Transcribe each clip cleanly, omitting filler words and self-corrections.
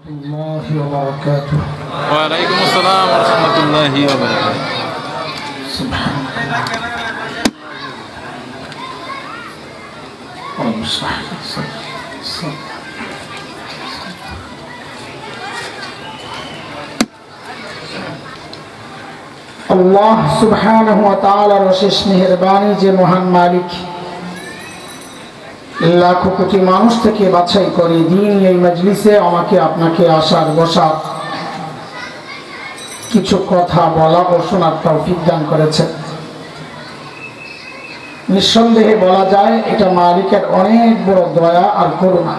الله وبركاته. وعليكم السلام ورحمة الله وبركاته. سبحان الله. আল্লাহ সুবহানাহু ওয়া তাআলার অশেষ মেহেরবানি যে মহান মালিক লাখো কোটি মানুষ থেকে বাছাই করে দিন এই মজলিসে আমাকে আপনাকে আসার বসার কিছু কথা বলা ও শোনার তৌফিক দান করেছেন। নিঃসন্দেহে বলা যায় এটা মালিকের অনেক বড় দয়া আর করুণা।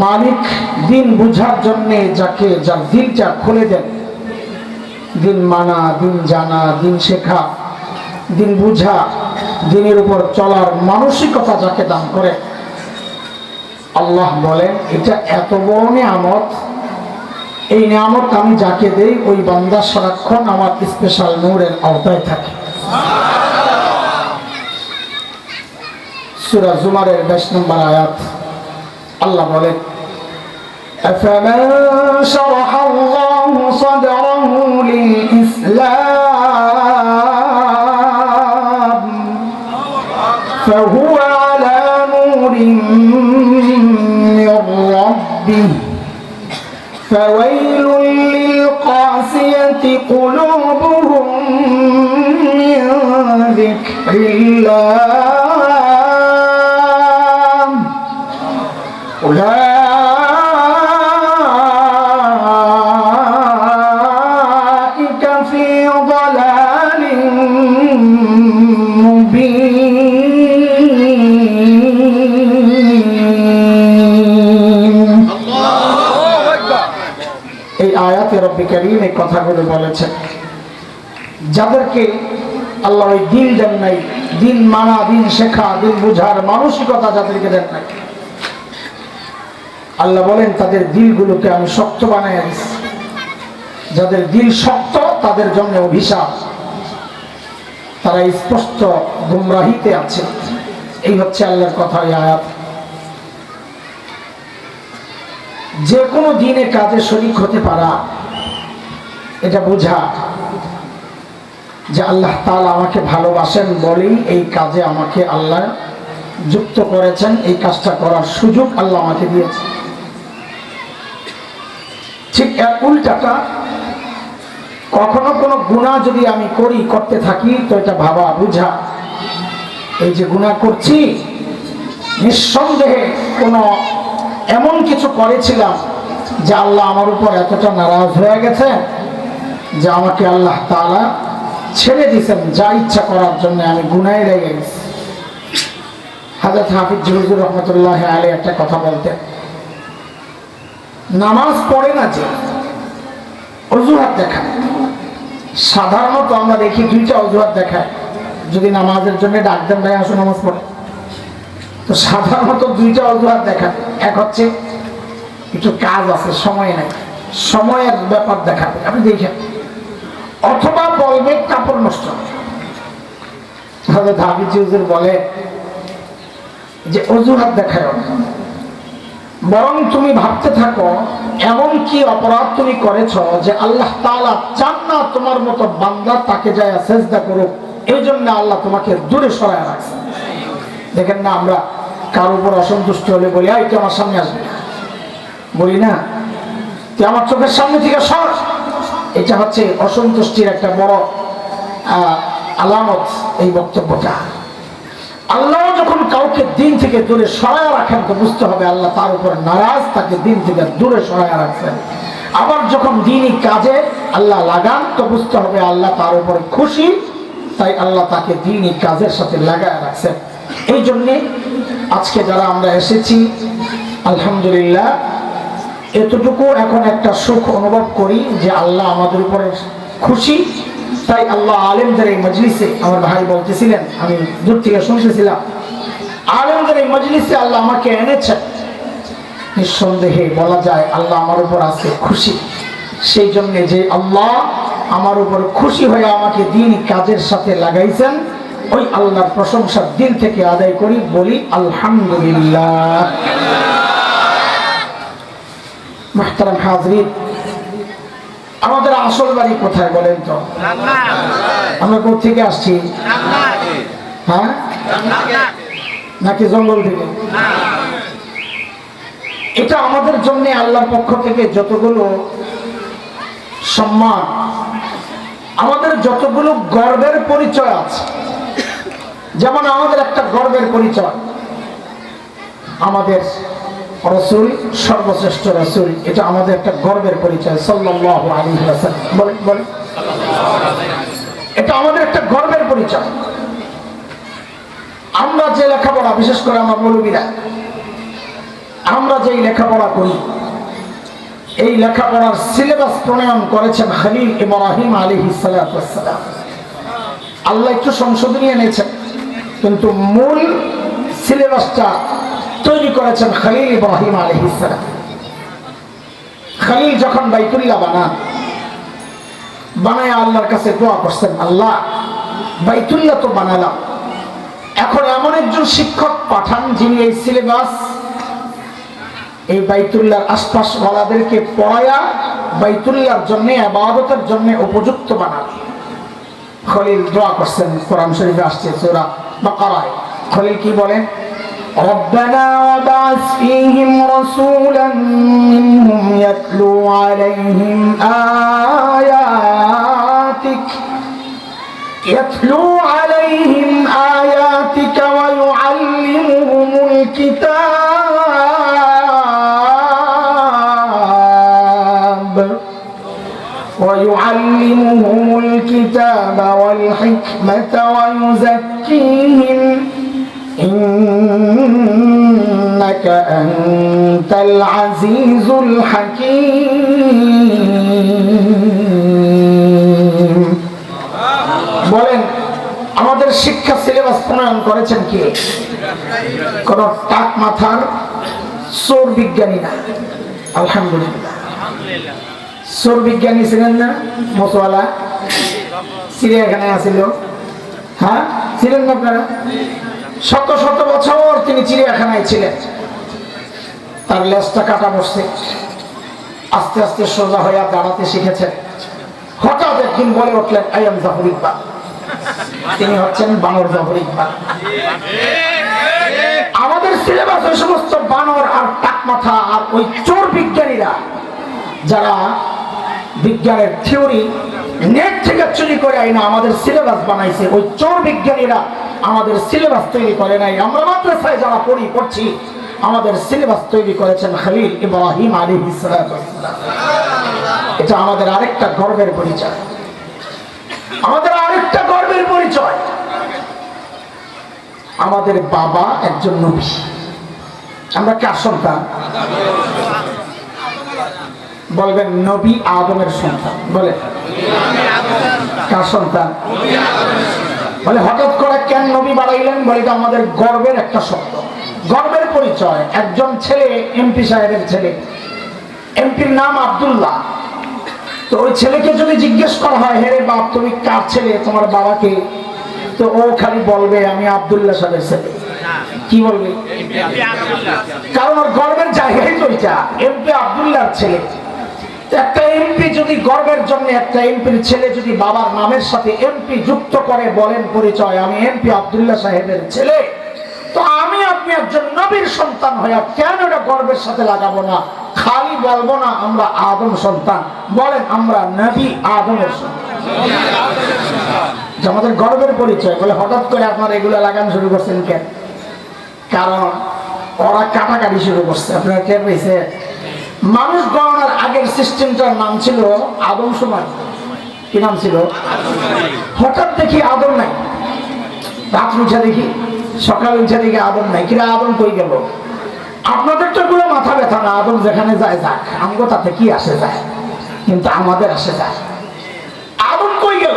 মালিক দিন বুঝার জন্য যাকে যার দিলটা খুলে দেন, দিন মানা, দিন জানা, দিন শেখা, দিন বুঝা, দিনের উপর চলার মানসিকতা যাকে দান করে, আল্লাহ বলেন এটা এত বড় নিয়ামত। এই নিয়ামত আমি যাকে দেই ওই বান্দা সারাক্ষণ আমার স্পেশাল নূরের আওতায় থাকে। সূরা জুমারের ২২ নম্বর আয়াত আল্লাহ বলেন أفمن شرح الله صدره للإسلام فهو على نور من ربه فويل للقاسية قلوبهم من ذكر الله أولئك في ضلال مبين। এই আয়াতে রব্বি কারীম এই কথাগুলো বলেছেন যাদেরকে আল্লাহ ওই দিল দেন নাই, দিন মানা, দিন শেখা, দিন বুঝার মানসিকতা যাদেরকে দেন নাই, আল্লাহ বলেন তাদের দিলগুলোকে আমি শক্ত বানায় দিচ্ছি। যাদের দিল শক্ত তাদের জন্য অভিশাপ, তারা স্পষ্ট গুমরাহিতে আছে। এই হচ্ছে আল্লাহর কথা। এই আয়াত যে কোনো দিনে কাজে শরীক হতে পারা, এটা বোঝা যে আল্লাহ তাআলা আমাকে ভালোবাসেন বলেই এই কাজে আমাকে আল্লাহ যুক্ত করেছেন, এই কাজটা করার সুযোগ আল্লাহ আমাকে দিয়েছেন। ঠিক এর উল্টাটা, কখনো কোনো গুনাহ যদি আমি করতে থাকি তো এটা ভাবা বুঝা এই যে গুনাহ করছি নিঃসন্দেহে কোনো এমন কিছু করেছিলাম যে আল্লাহ আমার উপর এতটা নারাজ হয়ে গেছে যে আমাকে আল্লাহ তাআলা ছেড়ে দিয়েছেন যা ইচ্ছা করার জন্য, আমি গুনাহে লেগে গেছি। হযরত হাফিজ হুজুর রহমাতুল্লাহি আলাইহি একটা কথা বলতেন, নামাজ পড়ে না যে অজুহাত দেখায়। সাধারণত আমরা দেখি দুইটা অজুহাত দেখায়, যদি নামাজের জন্য ডাক দেন ভাই আসো নামাজ পড়ে, তো সাধারণত দুইটা অজুহাত দেখায়। এক হচ্ছে একটু কাজ আছে, সময় নাই, সময়ের ব্যাপার দেখাবে, আপনি দেখেন। অথবা বলবে কাপড় নষ্ট। হযরত হাফিজ হুজুর বলে যে অজুহাত দেখায়, বরং তুমি ভাবতে থাকো এমন কি অপরাধ তুমি করেছো যে আল্লাহ তাআলা চান না তোমার মতো বান্দা তাকে যায় সেজদা করুক, এই জন্য আল্লাহ তোমাকে দূরে সরায় রাখছে। দেখেন না, আমরা কারোর উপর অসন্তুষ্ট হলে বলি এই তুই আমার সামনে আসবি, বলি না তুই আমার চোখের সামনে থেকে সর। এটা হচ্ছে অসন্তুষ্টির একটা বড় আলামত এই বক্তব্যটা। আল্লাহ যখন কাউকে দিন থেকে দূরে সরায় রাখেন তো বুঝতে হবে আল্লাহ তার উপর নারাজ, তাকে দিন থেকে দূরে সরায় রাখছেন। আবার যখন দিনই কাজে আল্লাহ লাগান তো বুঝতে হবে আল্লাহ তার উপরে খুশি, তাই আল্লাহ তাকে দিনই কাজের সাথে লাগায় রাখছেন। এই জন্যে আজকে যারা আমরা এসেছি আলহামদুলিল্লাহ এতটুকু এখন একটা সুখ অনুভব করি যে আল্লাহ আমাদের উপরে খুশি। তাই আল্লাহ আলেমদের এই মজলিসে, আমার ভাই বলতেছিলেন, আমি দূর থেকে শুনতেছিলাম, আলেমদের এই মজলিসে আল্লাহ আমাকে এনেছেন। নিঃসন্দেহে বলা যায় আল্লাহ আমার উপর আছে খুশি। সেই জন্য যে আল্লাহ আমার উপর খুশি হয়ে আমাকে দিন কাজের সাথে লাগাইছেন, ওই আল্লাহর প্রশংসা দিল থেকে আদায় করি, বলি আলহামদুলিল্লাহ। মুহতারাম হাজরিন, আমাদের আসল বাড়ি কোথায় বলেন তো? আমরা কোথা থেকে আসছি? হ্যাঁ, নাকি জঙ্গল থেকে? এটা আমাদের জন্য আল্লাহর পক্ষ থেকে যতগুলো সম্মান, আমাদের যতগুলো গর্বের পরিচয় আছে, যেমন আমাদের একটা গর্বের পরিচয় আমাদের রাসূল, সর্বশ্রেষ্ঠ রাসূল, এটা আমাদের একটা গর্বের পরিচয় সাল্লাল্লাহু আলাইহি ওয়াসাল্লাম। বলেন বলেন, এটা আমাদের একটা গর্বের পরিচয়। আমরা যে লেখাপড়া, বিশেষ করে আমরা মৌলবীরা, আমরা যেই লেখাপড়া করি, এই লেখাপড়ার সিলেবাস প্রণয়ন করেছেন খলিল ইব্রাহিম আলাইহিস সালাতু ওয়াস সালাম। আল্লাহ একটু সংশোধনী এনেছেন, কিন্তু মূল সিলেবাসটা তৈরি করেছেন খলিল ইব্রাহিম আলাইহিস সালাম। খলিল যখন বাইতুল্লাহ বানায় আল্লাহর কাছে দোয়া করছেন, আল্লাহ বাইতুল্লাহ তো বানালাম, এখন এমন একজন শিক্ষক পাঠান যিনি এই সিলেবাস এই বাইতুল্লাহর আশপাশ ওয়ালাদেরকে পড়ায়া বাইতুল্লাহর জন্য, ইবাদতের জন্য উপযুক্ত বানাবে। খলিল দোয়া করছেন, কোরআন শরীফে আসছে সূরা বাকারায়। খলিল কি বলেন? ربنا وابعث فيهم رسولا منهم يتلو عليهم آياتك ويعلمهم الكتاب والحكمة ويزكيهم إنك أنت العزيز الحكيم। বলেন, আমাদের শিক্ষা সিলেবাস প্রণয়ন করেছেন কে? কোন টাক মাথার চোর বিজ্ঞানী না। আলহামদুলিল্লাহ। চোর বিজ্ঞানী ছিলেন না মতওয়ালা? চিড়িয়াখানায় আসিল, হ্যাঁ ছিলেন না আপনারা? শত শত বছর তিনি চিড়িয়াখানায় ছিলেন, তার লেজটা কাটা বসছে, আস্তে আস্তে সোজা হইয়া দাঁড়াতে শিখেছেন। হঠাৎ একদিন বলে উঠলেন, আই এম জাফর ইকবাল। তিনি হচ্ছেন বানর জাফর ইকবাল। আমাদের সিলেবাস ওই সমস্ত বানর আর টাক মাথা আর ওই চোর বিজ্ঞানীরা, যারা বিজ্ঞানের থিওরি নেট থেকে চুরি করে আইনা আমাদের সিলেবাস বানাইছে, ওই চোর বিজ্ঞানীরা আমাদের সিলেবাস তৈরি করে নাই। আমরা মাদ্রাসায় যারা পড়ছি, আমাদের সিলেবাস তৈরি করেছেন খলিল ইব্রাহিম আলাইহিস সালাতু ওয়াস সালাম। এটা আমাদের আরেকটা গর্বের পরিচয়, আমাদের আরেকটা গর্বের পরিচয়। আমাদের বাবা একজন নবী। আমরা কার সন্তান? বলবেন, নবী আদমের সন্তান। বলে কার সন্তান? বলে হঠাৎ করে কেন নবী বাড়াইলেন? বলে এটা আমাদের গর্বের একটা শব্দ, গর্বের পরিচয়। একজন ছেলে, এমপি সাহেবের ছেলে, এমপির নাম আব্দুল্লাহ। তো ওই ছেলেকে যদি জিজ্ঞেস করা হয়, হে রে বাপ, তুমি কার ছেলে, তোমার বাবাকে? তো ও খালি বলবে, আমি আব্দুল্লাহ সাহেবের ছেলে। কি বলবে? কারণ ওর গর্বের জায়গায় তো এটা, এমপি আব্দুল্লাহর ছেলে। একটা এমপি যদি গর্বের জন্য, একটা এমপির ছেলে যদি বাবার নামের সাথে এমপি যুক্ত করে বলেন পরিচয়, আমি এমপি আব্দুল্লাহ সাহেবের ছেলে, তো আমি আপনি একজন নবীর সন্তান হইয়া কেন এটা গর্বের সাথে লাগাবো না? খালি বলবো না আমরা আদম সন্তান, বলেন আমরা নবী আদমের সন্তান। আমাদের গর্বের পরিচয়। বলে হঠাৎ করে আপনারা এগুলো লাগানো শুরু করছেন কেন? কারণ ওরা কাটাকাটি শুরু করছে। আপনারা টের পেয়েছে? মানুষ গণনার আগের সিস্টেমটার নাম ছিল আদম সমাজ। কি নাম ছিল? হঠাৎ দেখি আদম নাই, রাত উঠে দেখি, সকাল উঠে দেখি আদম নাই। কিরা আদম কই গেল? আপনাদের তো এগুলো মাথা ব্যথা না, আদম যেখানে যায় যাক, আমগো তাতে কি আসে যায়, কিন্তু আমাদের আসে যায়। আদম কই গেল?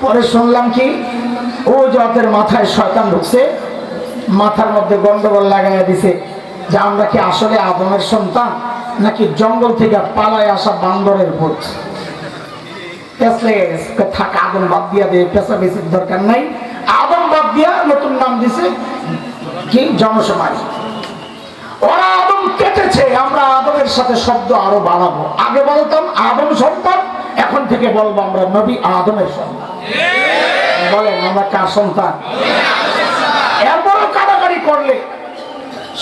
পরে শুনলাম কি, ও জাতের মাথায় শয়তান ঢুকছে, মাথার মধ্যে গন্ডগোল লাগাইয়া দিছে যে আমরা কি আসলে আদমের সন্তান নাকি জঙ্গল থেকে পালায় আসা বান্দরের ভূত। থাক, আদম বাদ দিয়া দিয়ে পেঁচা বেশির দরকার নাই, আদম বাদ দিয়া নতুন নাম দিছে কি জনসমাজ। ওরা আদম কেটেছে, আমরা আদমের সাথে শব্দ আরো বাড়াবো। আগে বলতাম আদম সন্তান, এখন থেকে বলবো আমরা নবী আদমের সন্তান। বলেন আমরা কার সন্তান? এরপরও কাটাকাটি করলে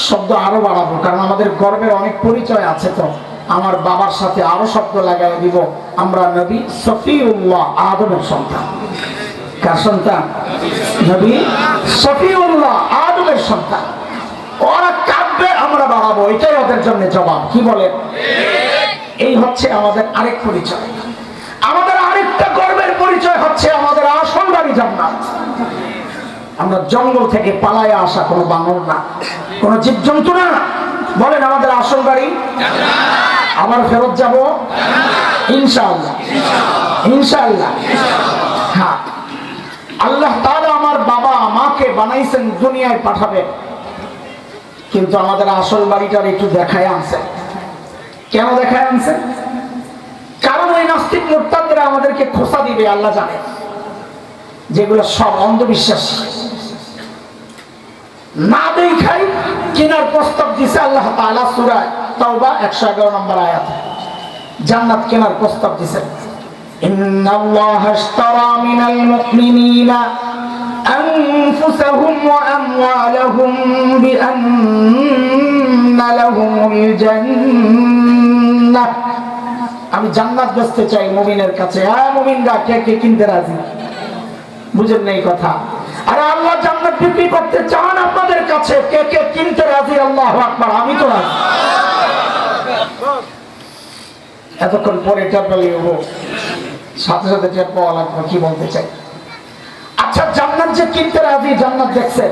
শব্দ আরো বাড়াবো, কারণ আমাদের গর্বের অনেক পরিচয় আছে। তো আমার বাবার সাথে আরো শব্দ লাগাই দিব, আমরা নবী সফিউল্লাহ আদমের সন্তান। কার সন্তান? নবী সফিউল্লাহ আদমের সন্তান। ওরা কাঁদবে, আমরা বাড়াবো, এটাই ওদের জন্য জবাব। কি বলেন? এই হচ্ছে আমাদের আরেক পরিচয়। আমাদের আরেকটা গর্বের পরিচয় হচ্ছে আমাদের আসল বাড়ি জান্নাত। আমরা জঙ্গল থেকে পালায় আসা কোনো বানর না, কোনো জীবজন্তু না। বলেন আমাদের আসল বাড়ি আবার ফেরত যাব ইনশাআল্লাহ, ইনশাআল্লাহ। হ্যাঁ, আল্লাহ তাআলা আমার বাবা মাকে বানাইছেন দুনিয়ায় পাঠাবেন, কিন্তু আমাদের আসল বাড়িটার একটু দেখায় আনছেন। কেন দেখায় আনছেন? কারণ ওই নাস্তিক মুরতাদরা আমাদেরকে খোঁচা দিবে আল্লাহ জানে, যেগুলো সব অন্ধবিশ্বাস। না দেখাই কেনার প্রস্তাব দিছে আল্লাহ তাআলা সূরা তাওবা 111 নম্বর আয়াত। জান্নাত কেনার প্রস্তাব দিয়েছেন। ইন্নাল্লাহা আশতারা মিনাল মুমিনিনা আনফুসাহুম ওয়া আমওয়ালাহুম বিআন্না লাহুমুল জান্নাহ। আমি জান্নাত বেচতে চাই মুমিনের কাছে। হ্যাঁ মুমিনরা কে কে কিনতে রাজি? বুঝেন না এই কথা? আরে আল্লাহ জান্নাত বিক্রি করতে চান আপনাদের কাছে, কে কে কিনতে রাজি? আল্লাহু আকবার। আমি তো রাজি। এতক্ষণ পরে টের পেলে সাথে সাথে টের পাওয়া লাগবে কি বলতে চাই। আচ্ছা, জান্নাত যে কিনতে রাজি, জান্নাত দেখছে,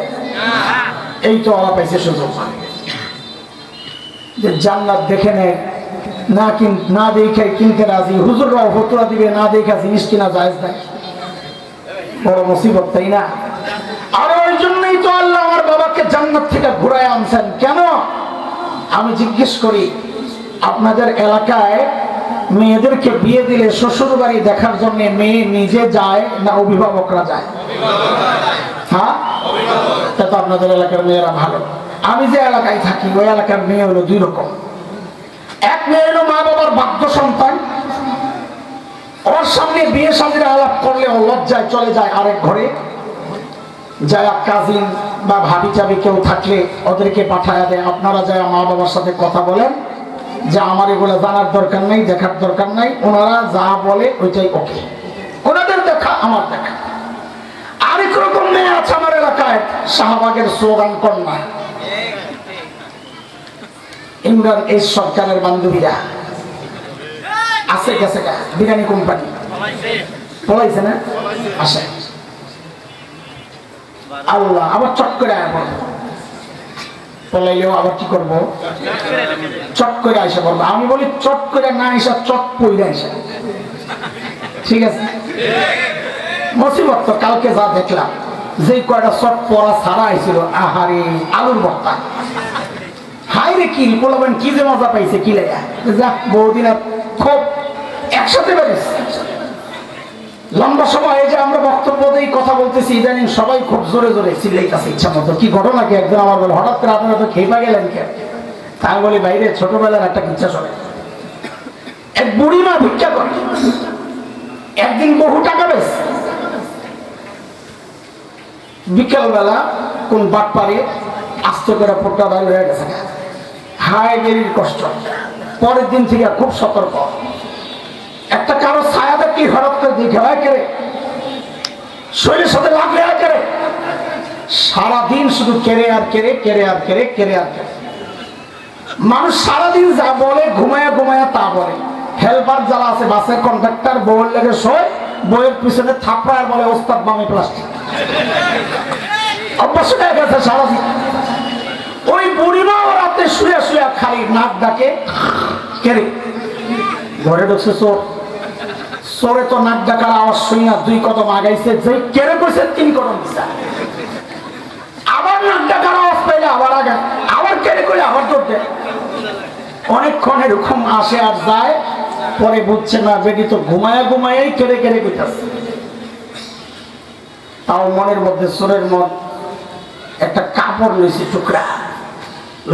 এই তো ওরা পাইছে সুযোগ যে জান্নাত দেখে নেয়, না দেখে কিনতে রাজি। হুজুররাও ফতোয়া দিবে না দেখা জিনিস কিনা জায়েজ নাই। বড় মুসিবত, তাই না? আর ওই জন্যই তো আল্লাহ আমার বাবাকে জান্নাত থেকে ঘুরায় আনছেন। কেন? আমি জিজ্ঞেস করি, আপনাদের এলাকায় মেয়েদেরকে বিয়ে দিলে শ্বশুর বাড়ি দেখার জন্য মেয়ে নিজে যায় না অভিভাবকরা যায়? হ্যাঁ, তা তো আপনাদের এলাকার মেয়েরা ভালো। আমি যে এলাকায় থাকি ওই এলাকার মেয়ে হলো দুই রকম। এক মেয়ে হলো মা বাবার বাধ্য সন্তান, ওর সামনে বিয়ে শাদীর আলাপ করলে ও লজ্জায় চলে যায় আরেক ঘরে, যায় কাজিন বা ভাবি চাবি কেউ থাকলে ওদেরকে পাঠায় দেয়, আপনারা যায় মা বাবার সাথে কথা বলেন যে আমার এগুলো জানার দরকার নাই, দেখার দরকার নাই, ওনারা যা বলে ওইটাই ওকে, ওনাদের দেখা আমার দেখা। আরেক রকম মেয়ে আছে আমার এলাকায়, শাহবাগের স্লোগান কন্যা, ইমরান এই সরকারের বান্ধবীরা আছে, গেছে বিরিয়ানি কোম্পানি পলাইছে না, আসে আল্লাহ আবার চট করে পলাইলেও আবার কি করবো, চট করে আসে বলবো। আমি বলি চট করে না এসে চট পইরা এসে, ঠিক আছে? মুসিবত তো কালকে যা দেখলাম, যে কয়টা চট পরা ছাড়া আইছিল, আহারে আলুর ভর্তা, হাই রে কি বলবেন, কি যে মজা পাইছে, কি লেগা যা বহুদিন খুব একসাথে বেড়েছে। লম্বা সময় এই যে আমরা বক্তব্য দিয়ে কথা বলতেছি, ইদানিং সবাই খুব জোরে জোরে চিল্লাইতেছে ইচ্ছা মতো। কি ঘটনা কি? একদিন আমার বলে হঠাৎ করে আপনারা তো খেপা গেলেন কেন? তাই বলি বাইরে ছোটবেলার একটা ইচ্ছা চলে, এক বুড়ি মা ভিক্ষা করে, একদিন বহু টাকা বেশ, বিকেলবেলা কোন বাট পারে আস্তে করে পোট্টা বাইর হয়ে গেছে, হায় দেরির কষ্ট। পরের দিন থেকে খুব সতর্ক, একটা কারো ছায়া দেখি হঠাৎ করে দেখে হয় কেড়ে, শরীরের সাথে লাগলে হয় কেড়ে, সারাদিন শুধু কেড়ে আর কেড়ে, কেড়ে আর কেড়ে, কেড়ে আর কেড়ে। মানুষ সারাদিন যা বলে ঘুমায়া ঘুমায়া তা বলে। হেল্পার যারা আছে বাসের কন্ট্রাক্টর, বউয়ের লেগে শোয়, বইয়ের পিছনে থাপড়ায় বলে ওস্তাদ বামে প্লাস্টিক, অভ্যাস হয়ে গেছে সারাদিন। ওই বুড়িমাও রাতে শুয়ে শুয়ে খালি নাক ডাকে, কেড়ে ঘরে ঢুকছে চোর, চোরে তো নাক ডাকার আওয়াজ শুনি না, দুই কদম আগাইছে, যে কেড়ে কইছে 3 কদম দিছে, আবার নাক ডাকার আওয়াজ পাইলে আবার আগে, আবার কেড়ে কইলে আবার দৌড়। অনেকক্ষণ এরকম আসে আর যায়, পরে বুঝছে না বেটি তো ঘুমায়া ঘুমায়াই কেড়ে কেড়ে কইতাছে। তাও মনের মধ্যে সোরের মন একটা কাপড় লইছে টুকরা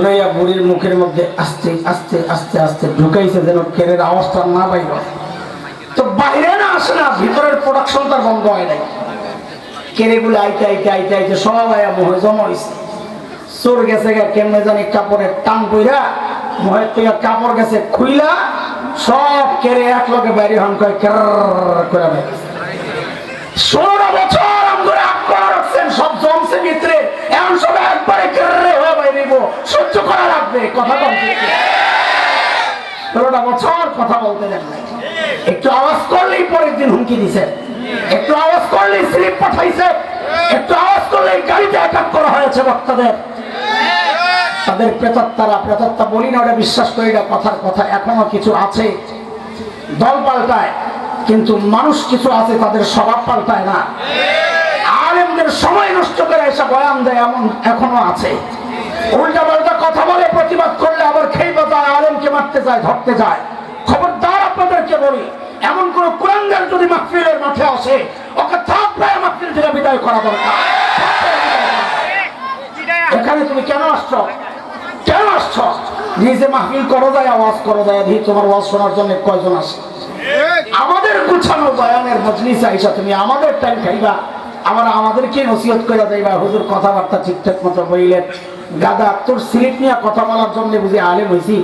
লইয়া বুড়ির মুখের মধ্যে আস্তে আস্তে আস্তে আস্তে ঢুকাইছে যেন কেরের আওয়াজটা না বাইর হয়। তো বাইরে না আসে না, ভিতরের প্রোডাকশন তার বন্ধ হয় নাই। কেরেগুলো আইতে আইতে আইতে আইতে সব আয়া মোহে জমা হয়েছে। চোর গেছে কেমনে জানি কাপড়ের টান কইরা মোহের থেকে কাপড় গেছে খুইলা সব কেড়ে এক লগে বাইরে হন করে করে বাইরে 16 বছর আমরা আক্রমণ রাখছেন, সব জমছে ভিতরে, এমন সব একবারে কেড়ে হয়ে বাইরে সহ্য করা লাগবে। কথা বলতে 16 বছর কথা বলতে দেন নাই। একটু আওয়াজ করলেই পরের দিন হুমকি দিছে, একটু আওয়াজ করলেই স্লিপ পাঠাইছে, একটু আওয়াজ করলেই গাড়িতে অ্যাটাক করা হয়েছে বক্তাদের। তাদের প্রেতাত্মা বলি না, ওটা বিশ্বাস করি না, কথার কথা। এখনো কিছু আছে দল পাল্টায়, কিন্তু মানুষ কিছু আছে তাদের স্বভাব পাল্টায় না। আলেমদের সময় নষ্ট করে এসে বয়ান দেয় এমন এখনো আছে। উল্টা পাল্টা কথা বলে, প্রতিবাদ করলে আবার খেয়ে বাজায়, আলেমকে মারতে যায়, ধরতে যায়। খবরদার আপনাদেরকে বলি, এমন কোন কুরাঙ্গার যদি মাহফিলের মাঠে আসে, ওকে থাপড়ায় মাহফিল থেকে বিদায় করা দরকার। এখানে তুমি কেন আসছো? কেন আসছো? নিজে মাহফিল করো যায়, আওয়াজ করো যায়, তোমার আওয়াজ শোনার জন্য কয়জন আসে? আমাদের গুছানো বয়ানের মজলিস আইসা তুমি আমাদের টাইম খাইবা, আবার আমাদেরকে নসিহত করে যাইবা। হুজুর কথাবার্তা ঠিকঠাক মতো বইলেন, গাদা তোর স্লিপ নিয়ে কথা বলার জন্য বুঝি আলেম হয়েছি,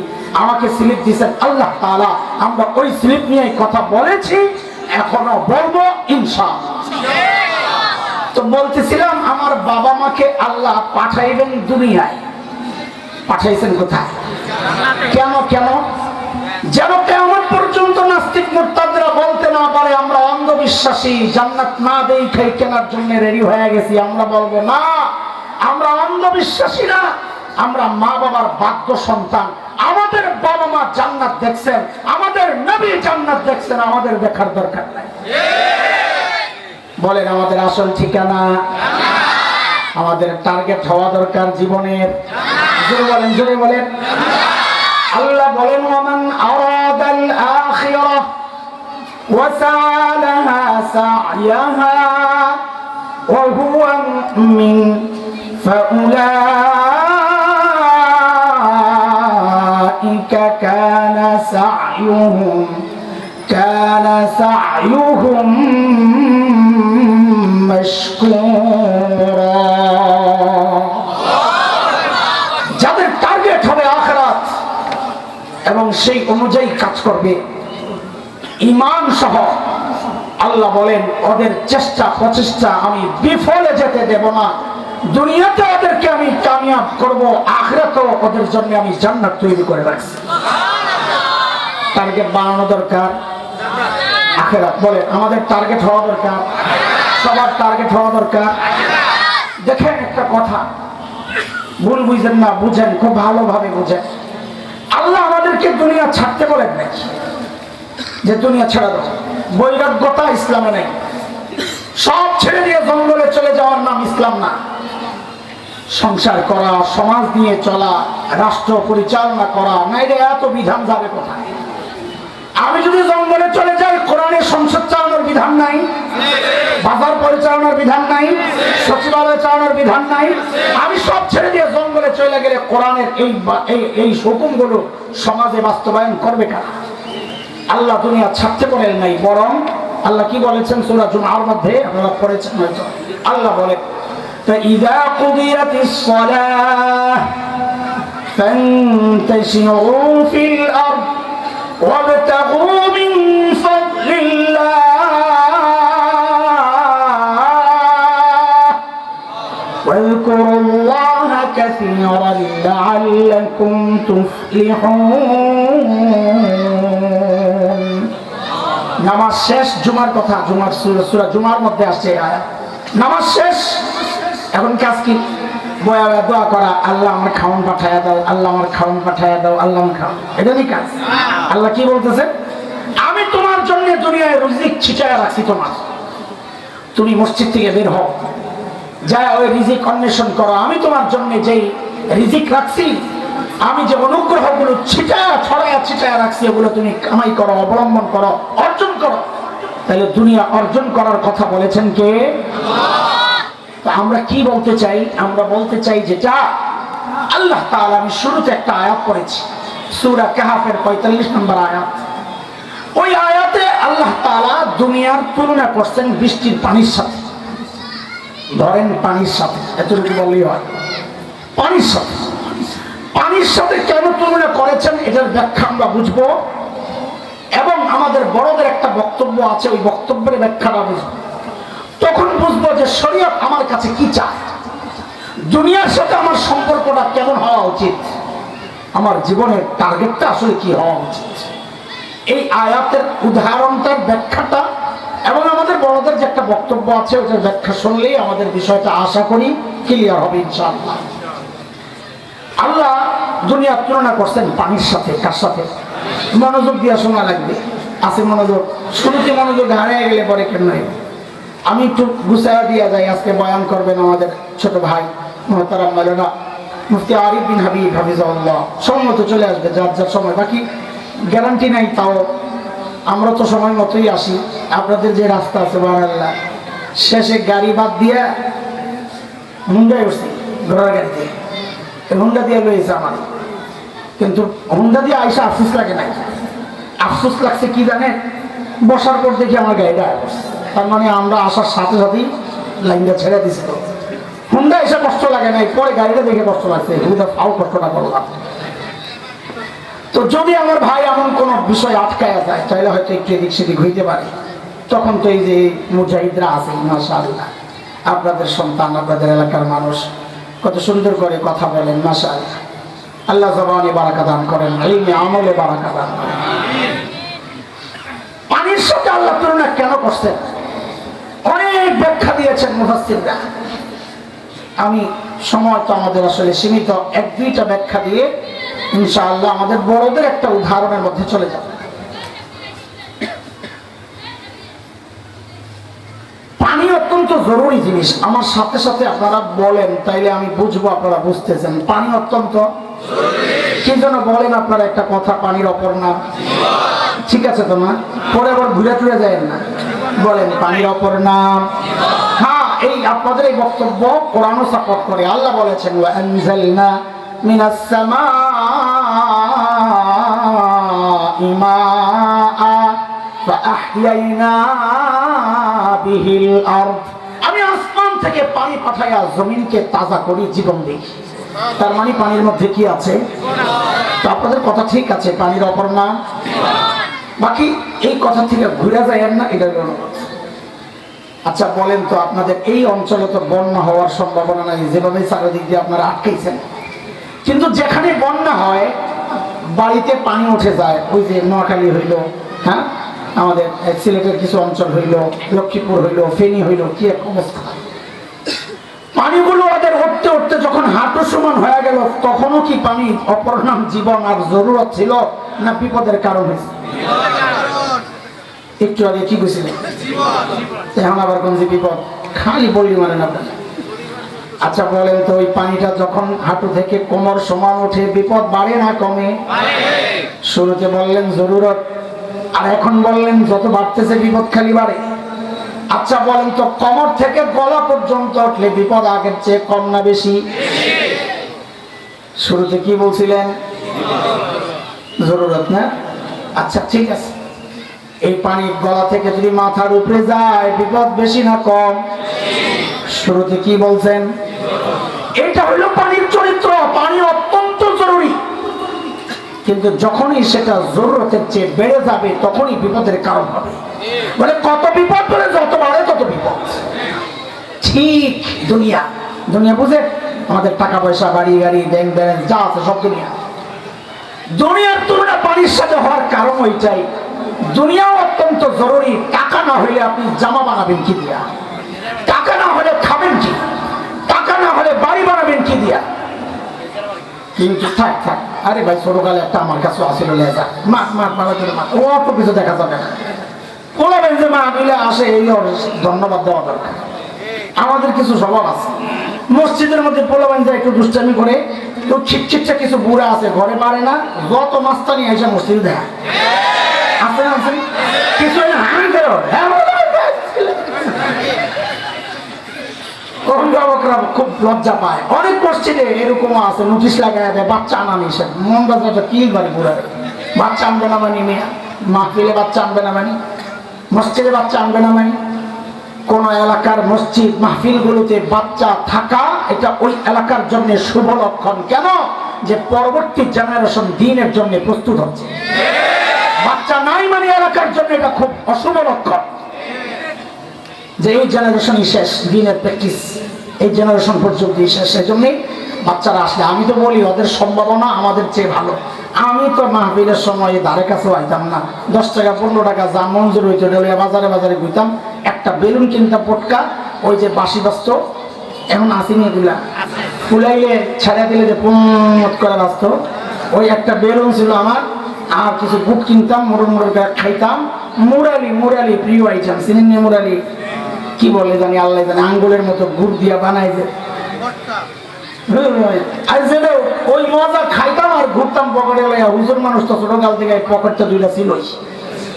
আমাকে স্লিপ দিয়েছেন আল্লাহ তাআলা, আমরা ওই স্লিপ নিয়ে কথা বলেছি, এখনো বলবো ইনশাআল্লাহ। তো বলতেছিলাম, আমার বাবা মাকে আল্লাহ পাঠাইবেন দুনিয়ায়, পাঠাইছেন কোথায়? কেন কেন? যেন কিয়ামত পর্যন্ত নাস্তিক মুরতাদরা বলতে না পারে আমরা অন্ধবিশ্বাসী, জান্নাত না দেখাই কেনার জন্য রেডি হয়ে গেছি। আমরা বলবো না, আমরা অন্ধবিশ্বাসী না, আমরা মা বাবার বাধ্য সন্তান। আমাদের বাবা মা জান্নাত দেখছেন, আমাদের নবী জান্নাত দেখছেন, আমাদের দেখার দরকার নাই। বলেন আমাদের আসল ঠিকানা, আমাদের টার্গেট হওয়া দরকার জীবনের। জোরে বলেন, জোরে বলেন। আল্লাহ বলেন, ওয়ামান আরাদাল আখিরাহ ওয়া সা'লাহা সা'য়াহা ওয়া হুয়া মুমিন ফাউলাইকা কানা সা'য়ুহুম মাশকুরা। যাদের টার্গেট হবে আখিরাত এবং সেই অনুযায়ী কাজ করবে ঈমান সহ, আল্লাহ বলেন ওদের চেষ্টা প্রচেষ্টা আমি বিফলে যেতে দেব না। দুনিয়াতে ওদেরকে আমি কামিয়াব করব, আখিরাতেও ওদের জন্য আমি জান্নাত তৈরি করে রাখছি। টার্গেট বানানো দরকার আখিরাত। বলে আমাদের টার্গেট হওয়া দরকার, সবার টার্গেট হওয়া দরকার। দেখেন একটা কথা, ভুল বুঝেন না, বুঝেন, খুব ভালোভাবে বুঝেন। আল্লাহ আমাদেরকে দুনিয়া ছাড়তে বলেন নাকি যে দুনিয়া ছেড়ে দাও? বৈরাগ্যতা ইসলামে নেই। সব ছেড়ে দিয়ে জঙ্গলে চলে যাওয়ার নাম ইসলাম না। সংসার করা, সমাজ নিয়ে চলা, রাষ্ট্র পরিচালনা করা, নাইলে এত বিধান যাবে কোথায়? আমি যদি জঙ্গলে চলে যাই, কোরআনের সংসদ চালানোর বিধান নাই, বাজার পরিচালনার বিধান নাই, সচিবালয় চালানোর বিধান নাই। আমি সব ছেড়ে দিয়ে জঙ্গলে চলে গেলে কোরআনের এই হুকুমগুলো সমাজে বাস্তবায়ন করবে কারা? আল্লাহ দুনিয়া ছাড়তে বলেন নাই, বরং আল্লাহ কি বলেছেন সূরা জুমার মধ্যে, আপনারা পড়েছেন হয়তো। আল্লাহ বলে, فَإِذَا قُضِيَتِ الصَّلَاةُ فَانتَشِرُوا فِي الْأَرْضِ وَابْتَغُوا مِنْ فَضْلِ اللَّهِ وَاذْكُرُوا اللَّهَ كَثِيرًا لَعَلَّكُمْ تُفْلِحُونَ। নামাজ শেষ, জুমার কথা, জুমার সূরা জুমার মধ্যে আসছে আয়াত। নামাজ শেষ, এখন কাজ কি? বয়া দোয়া করা, আল্লাহ আমার খাওয়ান পাঠায়া দাও, আল্লাহ আমার খাওয়ান পাঠায়া দাও, আল্লাহ আমার খাওয়ান। এটা কি কাজ? আল্লাহ কি বলতেছে? আমি তোমার জন্য দুনিয়ায় রিজিক ছিটায়া রাখছি। তুমি মসজিদ থেকে বের হও, যা ওই রিজিক অন্বেষণ করো। আমি তোমার জন্য যেই রিজিক রাখছি, আমি যে অনুগ্রহগুলো ছিটায়া রাখছি, ওগুলো তুমি কামাই করো, অবলম্বন করো, অর্জন করো। তাহলে দুনিয়া অর্জন করার কথা বলেছেন কে? তো আমরা কি বলতে চাই? আমরা বলতে চাই যেটা আল্লাহ তাআলা, আমি শুরুতে একটা আয়াত পড়েছি সূরা কাহফের 45 নম্বর আয়াত। ওই আয়াতে আল্লাহ তাআলা দুনিয়ার তুলনা করছেন বৃষ্টির পানির সাথে। ধরেন পানির সাথে, এতটুকু বললেই হয়। পানির সাথে, পানির সাথে কেন তুলনা করেছেন এটার ব্যাখ্যা আমরা বুঝবো, এবং আমাদের বড়দের একটা বক্তব্য আছে, ওই বক্তব্যের ব্যাখ্যাটা বুঝবো। তখন বুঝবো যে শরীয়ত আমার কাছে কি চায়, দুনিয়ার সাথে আমার সম্পর্কটা কেমন হওয়া উচিত, আমার জীবনের টার্গেটটা আসলে কি হওয়া উচিত। এই আয়াতের উদাহরণটার ব্যাখ্যাটা এবং আমাদের বড়দের যে একটা বক্তব্য আছে ওটার ব্যাখ্যা শুনলেই আমাদের বিষয়টা আশা করি ক্লিয়ার হবে ইনশাআল্লাহ। আল্লাহ দুনিয়ার তুলনা করছেন পানির সাথে। কার সাথে? মনোযোগ দিয়ে শোনা লাগবে, আছে মনোযোগ। শুরুতে মনোযোগ হারিয়ে গেলে পরে কেন নয়। আমি একটু গুছাইয়া দিয়া যাই। আজকে বয়ান করবেন আমাদের ছোট ভাই মুহতারাম মাওলানা মুফতি আরিফ বিন হাবিব হাফিজাহুল্লাহ। সময় মতো চলে আসবে, যার যার সময়, বাকি গ্যারান্টি নাই। তাও আমরা তো সময় মতোই আসি। আপনাদের যে রাস্তা আছে সুবহানাল্লাহ, শেষে গাড়ি বাদ দিয়ে হুন্ডায় উঠছি, ঘোড়ার গাড়ি দিয়ে হুন্ডা দিয়ে লইছে আমার, কিন্তু হুন্ডা দিয়ে আইসা আফসোস লাগে নাই। আফসোস লাগছে কি জানে? বসার পর দেখি আমার গাড়িটা আসছে। তার মানে আমরা আসার সাথে সাথেই লাইনটা ছেড়ে দিছিল। হুন্ডা এসে কষ্ট লাগে নাই, পরে গাড়িটা দেখে কষ্ট লাগছে। ফাও কষ্টটা করলাম। তো যদি আমার ভাই এমন কোনো বিষয় আটকায়া যায় তাহলে হয়তো একটু এদিক সেদিক হইতে পারে। তখন তো এই যে মুজাহিদরা আছে মাশাআল্লাহ, আপনাদের সন্তান, আপনাদের এলাকার মানুষ কত সুন্দর করে কথা বলেন মাশাআল্লাহ। আল্লাহ জবানে বারাকা দান করেন, ইলমে আমলে বারাকা দান করেন। পানির সাথে আল্লাহ তুলনা কেন করছেন অনেক ব্যাখ্যা দিয়েছেন মুফাসসিররা। আমি সময় তো আমাদের আসলে সীমিত, এক দুইটা ব্যাখ্যা দিয়ে ইনশাআল্লাহ আমাদের বড়দের একটা উদাহরণের মধ্যে চলে যাব। পানি অত্যন্ত জরুরি জিনিস। আমার সাথে সাথে আপনারা বলেন, তাইলে আমি বুঝবো আপনারা বুঝতেছেন। পানি অত্যন্ত কি জন্য বলেন আপনারা একটা কথা, পানির অপর নাম। ঠিক আছে তো না? পরে আবার ঘুরে টুরে যায় না, বলেন পানির অপর নাম। হ্যাঁ, এই আপনাদের এই বক্তব্য কোরআনও সাপোর্ট করে। আল্লাহ বলেছেন ওয়া আনজালনা মিনাস সামাই মাআ ফাআহইয়ানা বিহিল আরদ। আমি আসমান থেকে পানি পাঠাইয়া জমিনকে তাজা করি, জীবন দিই। তার মানে পানির মধ্যে কি আছে? তো আপনাদের কথা ঠিক আছে, পানির অপর নাম। বাকি এই কথা থেকে ঘুরে যায় না, এটা অনুরোধ। আচ্ছা বলেন তো, আপনাদের এই অঞ্চলে তো বন্যা হওয়ার সম্ভাবনা নাই, যেভাবে চারিদিক দিয়ে আপনারা আটকেছেন। কিন্তু যেখানে বন্যা হয় বাড়িতে পানি উঠে যায়। ওই যে নোয়াখালী হইল, হ্যাঁ, আমাদের সিলেটের কিছু অঞ্চল হইল, লক্ষ্মীপুর হইল, ফেনী হইল, কি এক অবস্থা। পানিগুলো ওদের উঠতে উঠতে যখন হাঁটু সমান হয়ে গেল, তখনও কি পানি অপর নাম জীবন আর জরুরত ছিল, না বিপদের কারণ হয়েছে? একটু আগে কি বুঝছিলেন? এখন আবার কোন যে বিপদ, খালি বললি মানে না। আচ্ছা বলেন তো, ওই পানিটা যখন হাঁটু থেকে কোমর সমান ওঠে, বিপদ বাড়ে না কমে? শুরুতে বললেন জরুরত, আর এখন বললেন যত বাড়তেছে বিপদ খালি বাড়ে। আচ্ছা বলেন তো, কোমর থেকে গলা পর্যন্ত উঠলে বিপদ আগের চেয়ে কম না বেশি? শুরুতে কি বলছিলেন? জরুরত না? আচ্ছা ঠিক আছে, এই পানি গলা থেকে যদি মাথার উপরে যায় বিপদ বেশি না কম? শুরুতে কি বলছেন? এটা হলো পানির চরিত্র। পানি অত্যন্ত জরুরি, কিন্তু যখনই সেটা জরুরতের চেয়ে বেড়ে যাবে তখনই বিপদের কারণ হবে। মানে কত বিপদ বলে যত বাড়ে তত বিপদ। ঠিক দুনিয়া, দুনিয়া বুঝে আমাদের টাকা পয়সা, বাড়ি গাড়ি, ব্যাংক ব্যালেন্স যা আছে সব দুনিয়া। দুনিয়ার তুলনা পানির সাথে হওয়ার কারণ ওইটাই। দুনিয়াও অত্যন্ত জরুরি। টাকা না হলে আপনি জামা বানাবেন কি দিয়া? টাকা না হলে খাবেন কি? টাকা না হলে বাড়ি বানাবেন কি দিয়া? কিন্তু থাক থাক, আরে ভাই ছোটকালে একটা আমার কাছে আসিল লেজা, মাছ মাছ মারা করে মাছ, ও অত কিছু দেখা যাবে না। বলবেন যে মা মিলে আসে, এই ধন্যবাদ দেওয়া দরকার। আমাদের কিছু স্বভাব আছে। মসজিদের মধ্যে পোলাবেন যায় একটু দুষ্টামি করে, তো ছিটছিটটা কিছু বুড়া আছে, ঘরে পারে না, যত মাস্তানি এসে মসজিদে দেখা আছে না, আছে কিছু অভিভাবকরা খুব লজ্জা পায়। অনেক মসজিদে এরকম আছে, নোটিশ লাগায় দেয় বাচ্চা আনা নিষেধ। মোহাম্মদ কি করে ঘুরে বাচ্চা আনবে না মানি, মেয়ে মাহফিলে বাচ্চা আনবে না মানি, মসজিদে বাচ্চা আনবে না মানি। কোন এলাকার মসজিদ মাহফিলগুলোতে বাচ্চা থাকা এটা ওই এলাকার জন্য শুভ লক্ষণ। কেন? যে পরবর্তী জেনারেশন দিনের জন্য প্রস্তুত হচ্ছে। বাচ্চা নাই মানে এলাকার জন্য এটা খুব অশুভ লক্ষণ, যে এই জেনারেশনই শেষ, দিনের প্র্যাকটিস এই জেনারেশন পর্যন্ত শেষ। সেজন্যই বাচ্চারা আসলে আমি তো বলি ওদের সম্ভাবনা আমাদের চেয়ে ভালো। আমি তো মাহফিলের সময় ধারে কাছে আইতাম না, 10 টাকা 15 টাকা যা মঞ্জুর হইতো ডেলিয়া বাজারে বাজারে ঘুরতাম, একটা বেলুন কিনতাম পটকা, ওই যে বাসি বাস্ত এখন আসিনি এগুলা ফুলাইলে ছেড়ে দিলে যে পুমত করে বাঁচত, ওই একটা বেলুন ছিল আমার। আর কিছু বুট কিনতাম, মোড় মোড় খাইতাম। মুরালি মুরালি প্রিয় আইটেম, চিনেন নিয়ে মুরালি কি বলে জানি আল্লাহ জানে, আঙ্গুলের মতো গুড় দিয়া বানাই যে, ওই মজা খাইতাম আর ঘুরতাম পকেটে লইয়া। হুজুর মানুষ তো ছোটকাল থেকে পকেটটা দুইটা ছিলই,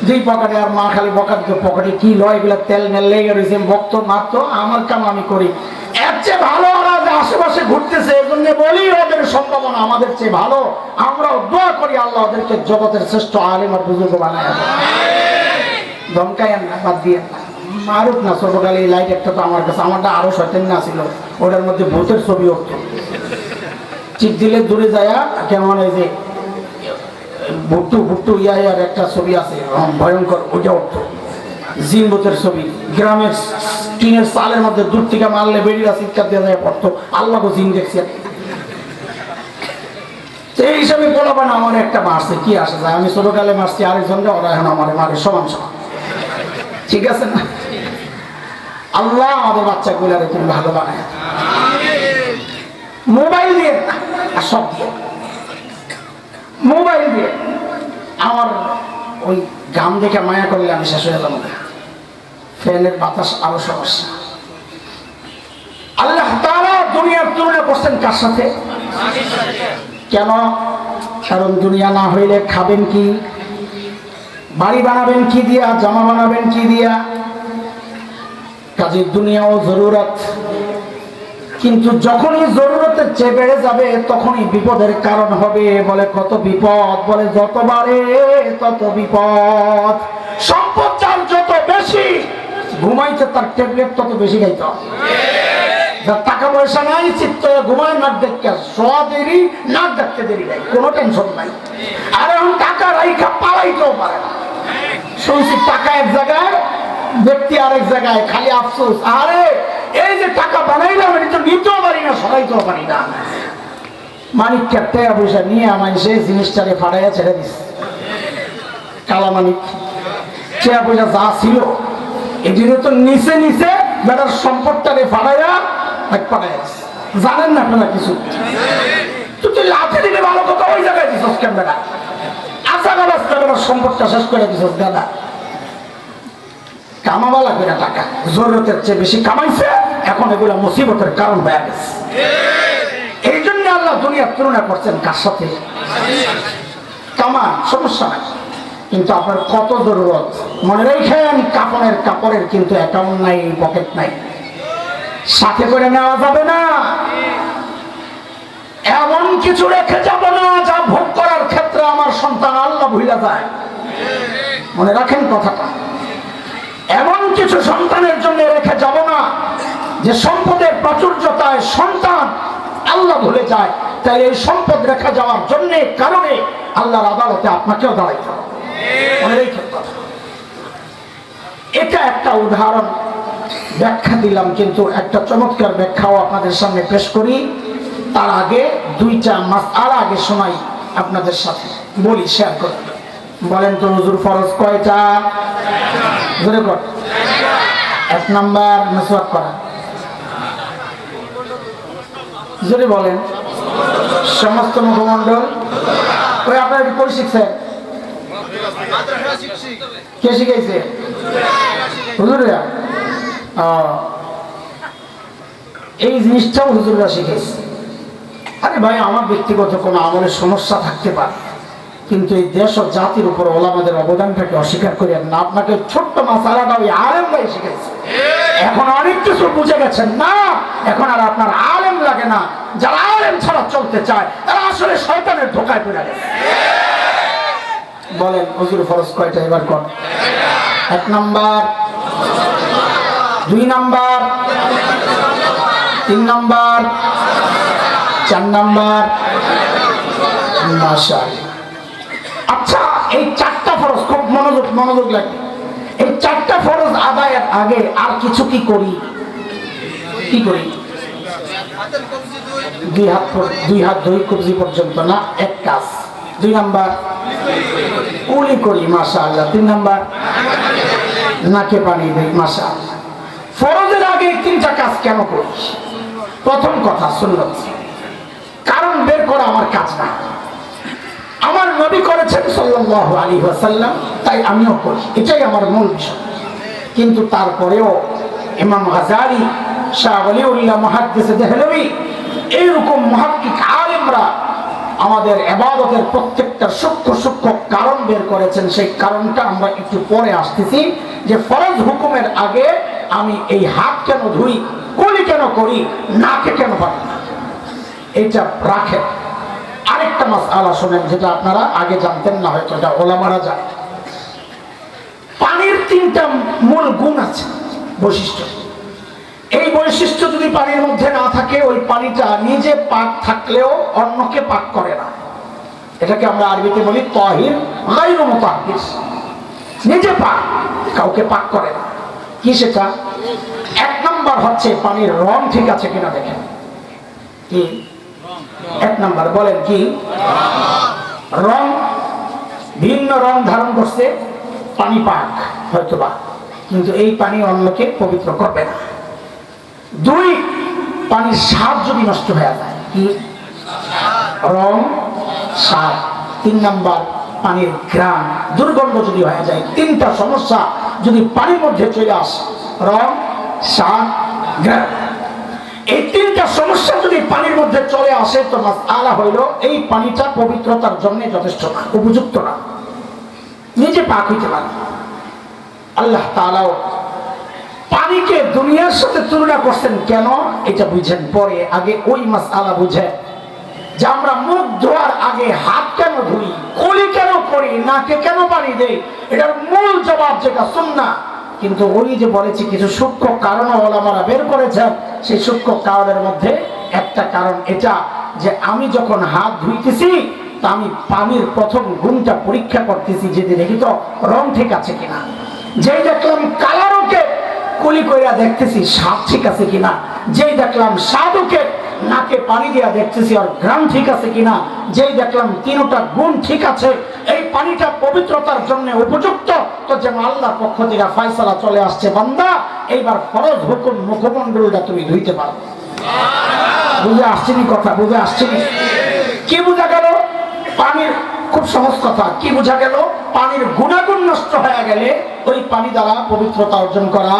দুই পকেটে। আর মা খালি বকা দিত, পকেটে কি লয় এগুলা তেল মেল লেগে রয়েছে, ভক্ত মারতো, আমার কাম আমি করি। এর চেয়ে ভালো ওরা যে আশেপাশে ঘুরতেছে, এই জন্য বলি ওদের সম্ভাবনা আমাদের চেয়ে ভালো। আমরাও দোয়া করি আল্লাহ ওদেরকে জগতের শ্রেষ্ঠ আলেম আর বুজুর্গ বানায়। ধমকাইয়েন না, বাদ দিয়ে না, মারুক না। ছোটকালে এই লাইট একটা তো আমার কাছে, আমারটা আরো শয়তান না ছিল, ওটার মধ্যে ভূতের ছবি উঠত। চিপ দিলে দূরে যায় কেমন, এই যে ভুট্টু ভুট্টু ইয়ার একটা ছবি আছে ভয়ঙ্কর, ওইটা উঠত। জিন ভূতের ছবি, গ্রামের টিনের চালের মধ্যে দূর থেকে মারলে বেরিয়ে চিৎকার দিয়ে যায় পড়তো, আল্লাহকে জিন দেখছি। এই হিসাবে বলবো না আমার একটা মারছে, কি আসে যায়, আমি ছোটকালে মারছি আরেকজনকে, ওরা এখন আমার মারে সমান সমান, ঠিক আছে না? আল্লাহ আমাদের বাচ্চাগুলার তুমি ভালো বানায়। মোবাইল দিয়ে আর সব দিয়ে, মোবাইল দিয়ে আমার ওই গাম দেখে মায়া করলে আমি শেষ হয়ে যাবো। ফ্যানের বাতাস আরো সমস্যা। আল্লাহ তাআলা দুনিয়ার তুলনা করছেন কার সাথে? কেন? কারণ দুনিয়া না হইলে খাবেন কি, বাড়ি বানাবেন কি দিয়া, জামা বানাবেন কি দিয়া, কাজে দুনিয়াও জরুরত। কিন্তু যখনই জরুরতের চেয়ে বেড়ে যাবে তখনই বিপদের কারণ হবে। বলে কত বিপদ, বলে যত বাড়ে তত বিপদ। সম্পদ যার যত বেশি, ঘুমাইতে তার ট্যাবলেট তত বেশি খাইতে হবে। যার টাকা পয়সা নাই, চিত্ত ঘুমায়, নাক দেখতে শোয়া দেরি, নাক দেখতে দেরি নাই, কোনো টেনশন নাই। আর এখন টাকা রাইখা পালাইতেও পারে না। শুনছি টাকা এক জায়গায়, ব্যক্তি আরেক জায়গায়, খালি আফসোস, আরে এই যে টাকা বানাইলাম এটা তো নিতেও পারি না, সরাইতেও পারি না। মানিক টাকা পয়সা নিয়ে আমার সে জিনিসটাকে ফাটাইয়া ছেড়ে দিচ্ছে। কালা মানিক টাকা পয়সা যা ছিল এটিরও তো নিচে নিচে বেটার সম্পদটাকে ফাটাইয়া পাঠাইয়া দিচ্ছে। জানেন না আপনারা কিছু? তুই লাঠি দিলে ভালো কথা, ওই জায়গায় দিচ্ছ কেন বেটা? আশা গাছ বেটার সম্পদটা শেষ করে দিচ্ছ দাদা। কামাবালা করে টাকা জরুরতের চেয়ে বেশি কামাইছে, এখন এগুলো মুসিবতের কারণ হয়ে গেছে। এই জন্য আল্লাহ দুনিয়ার তুলনা করছেন কার সাথে? কামান সমস্যা নাই, কিন্তু আপনার কত জরুরত মনে রেখেন। কাপড়ের কিন্তু অ্যাকাউন্ট নাই, পকেট নাই, সাথে করে নেওয়া যাবে না। এমন কিছু রেখে যাব না যা ভোগ করার ক্ষেত্রে আমার সন্তান আল্লাহ ভুলে যায়। মনে রাখেন কথাটা। এমন কিছু সন্তানের জন্য রেখে যাব না যে সম্পদের প্রাচুর্যতায় সন্তান আল্লাহ ভুলে যায়। তাই এই সম্পদ রেখে যাওয়ার জন্য কারণে আল্লাহর আদালতে আপনাকেও দাঁড়াইতে হবে। মনে রেখেন কথা। এটা একটা উদাহরণ ব্যাখ্যা দিলাম, কিন্তু একটা চমৎকার ব্যাখ্যাও আপনাদের সামনে পেশ করি। তার আগে দুইটা মাসআলা আগে শোনাই আপনাদের সাথে, বলি, শেয়ার করি। বলেন তো হুজুর ফরজ কয়টা? ধরে কর। 1 নাম্বার মিসওয়াক করা। যদি বলেন সমস্ত মুখমণ্ডল। ওই আপনারা কি করে শিখছেন? কে শিখাইছে? হুজুররা। এই জিনিসটাও হুজুররা শিখেছে। আরে ভাই, আমার ব্যক্তিগত কোনো আমলের সমস্যা থাকতে পারে, কিন্তু এই দেশ ও জাতির উপর ওলামাদের অবদানটাকে অস্বীকার করেন না। আপনাকে ছোট্ট মাসালাটা ওই আলেম ভাই শিখেছে। এখন অনেক কিছু বুঝে গেছেন না, এখন আর আপনার আলেম লাগে না। যারা আলেম ছাড়া চলতে চায় তারা আসলে শয়তানের ধোকায় পড়ে গেছে। বলেন হুজুর ফরজ কয়টা এবার কোন? 1 নাম্বার, 2 নাম্বার, 3 নাম্বার, 4 নাম্বার। মাশাআল্লাহ। আচ্ছা, এই 4টা ফরজ খুব মনোযোগ লাগবে। এই 4টা ফরজ আদায়ের আগে আর কিছু কি করি? দুই হাত দুই কবজি পর্যন্ত না, এক কাজ। 2 নাম্বার কুলি করি, মাশাআল্লাহ। 3 নাম্বার নাকে পানি দেই, মাশাআল্লাহ। ফরজের আগে 3টা কাজ কেন করি? প্রথম কথা সুন্নাত, কারণ বের করা আমার কাজ না, আমার নবী করেছেন সাল্লাল্লাহু আলাইহি ওয়াসাল্লাম, তাই আমিও করি, এটাই আমার মূল বিষয়। কিন্তু তারপরেও ইমাম গাযালি, শাহ ওয়ালিউল্লাহ মুহাদ্দিস দেহলভী, এইরকম মুহাক্কিক আলেমরা আমাদের ইবাদতের প্রত্যেকটা সূক্ষ্ম কারণ বের করেছেন। সেই কারণটা আমরা একটু পরে আসতেছি, যে ফরজ হুকুমের আগে আমি এই হাত কেন ধুই, কুলি কেন করি, নাকে কেন পানি না, এটা রাখেন। আরেকটা মাসআলা শুনেন, যেটা আপনারা আগে জানতেন না, হয়তো এটা ওলামারা জানেন। পানির 3টা মূল গুণ আছে, বৈশিষ্ট্য। এই বৈশিষ্ট্য যদি পানির মধ্যে না থাকে, ওই পানিটা নিজে পাক থাকলেও অন্যকে পাক করে না। এটাকে আমরা আরবিতে বলি তাহির গায়রু মুতাহহির। নিজে পাক, কাউকে পাক করে না। কি সেটা? 1 নাম্বার হচ্ছে পানির রং ঠিক আছে কিনা দেখেন। কি 1 নাম্বার? বলেন কি? রং। ভিন্ন রং ধারণ করছে, পানি পাক হয়তোবা, কিন্তু এই পানি অন্যকে পবিত্র করবে না। 2, পানির স্বাদ যদি নষ্ট হয়ে যায়, কি রং, স্বাদ। 3 নাম্বার পানির ঘ্রাণ, দুর্গন্ধ যদি হয়ে যায়। 3টা সমস্যা যদি পানির মধ্যে চলে আসে, রং, স্বাদ, ঘ্রাণ, এই 3টা সমস্যা যদি পানির মধ্যে চলে আসে, তো মাসআলা হইল এই পানিটা পবিত্রতার জন্য যথেষ্ট না, উপযুক্ত না, নিজে পাক হইতে পারে। আল্লাহ তাআলাও পানিকে দুনিয়ার সাথে তুলনা করছেন কেন, এটা বুঝেন পরে, আগে ওই মাসআলা বুঝেন যে আমরা মুখ ধোয়ার আগে হাত কেন ধুই, কুলি কেন করি, নাকে কেন পানি দেই, এটার মূল জবাব যেটা সুন্নাহ। কিন্তু ওই যে বলেছি কিছু সূক্ষ্ম কারণ ওলামারা বের করেছেন, সেই সূক্ষ্ম কারণের মধ্যে একটা কারণ এটা, যে আমি যখন হাত ধুইতেছি তা আমি পানির প্রথম গুণটা পরীক্ষা করতেছি, যদি দেখি তো রং ঠিক আছে কিনা। যেই দেখলাম কালারকে কুলি কইরা দেখতেছি স্বাদ ঠিক আছে কিনা। যেই দেখলাম স্বাদকে নাকে পানি দিয়া দেখতেছি আর ঘ্রাণ ঠিক আছে কিনা। যেই দেখলাম 3টা গুণ ঠিক আছে, এই পানিটা পবিত্রতার জন্য উপযুক্ত, তো যেন আল্লাহর পক্ষ থেকে ফয়সালা চলে আসছে, বান্দা এইবার ফরজ হুকুম মুখমণ্ডলটা তুমি ধুইতে পারো। বুঝে আসছেনি কথা? বুঝে আসছেনি? কি বোঝা গেল? পানির খুব সহজ কথা, কি বোঝা গেল? পানির গুণাগুণ নষ্ট হয়ে গেলে ওই পানি দ্বারা পবিত্রতা অর্জন করা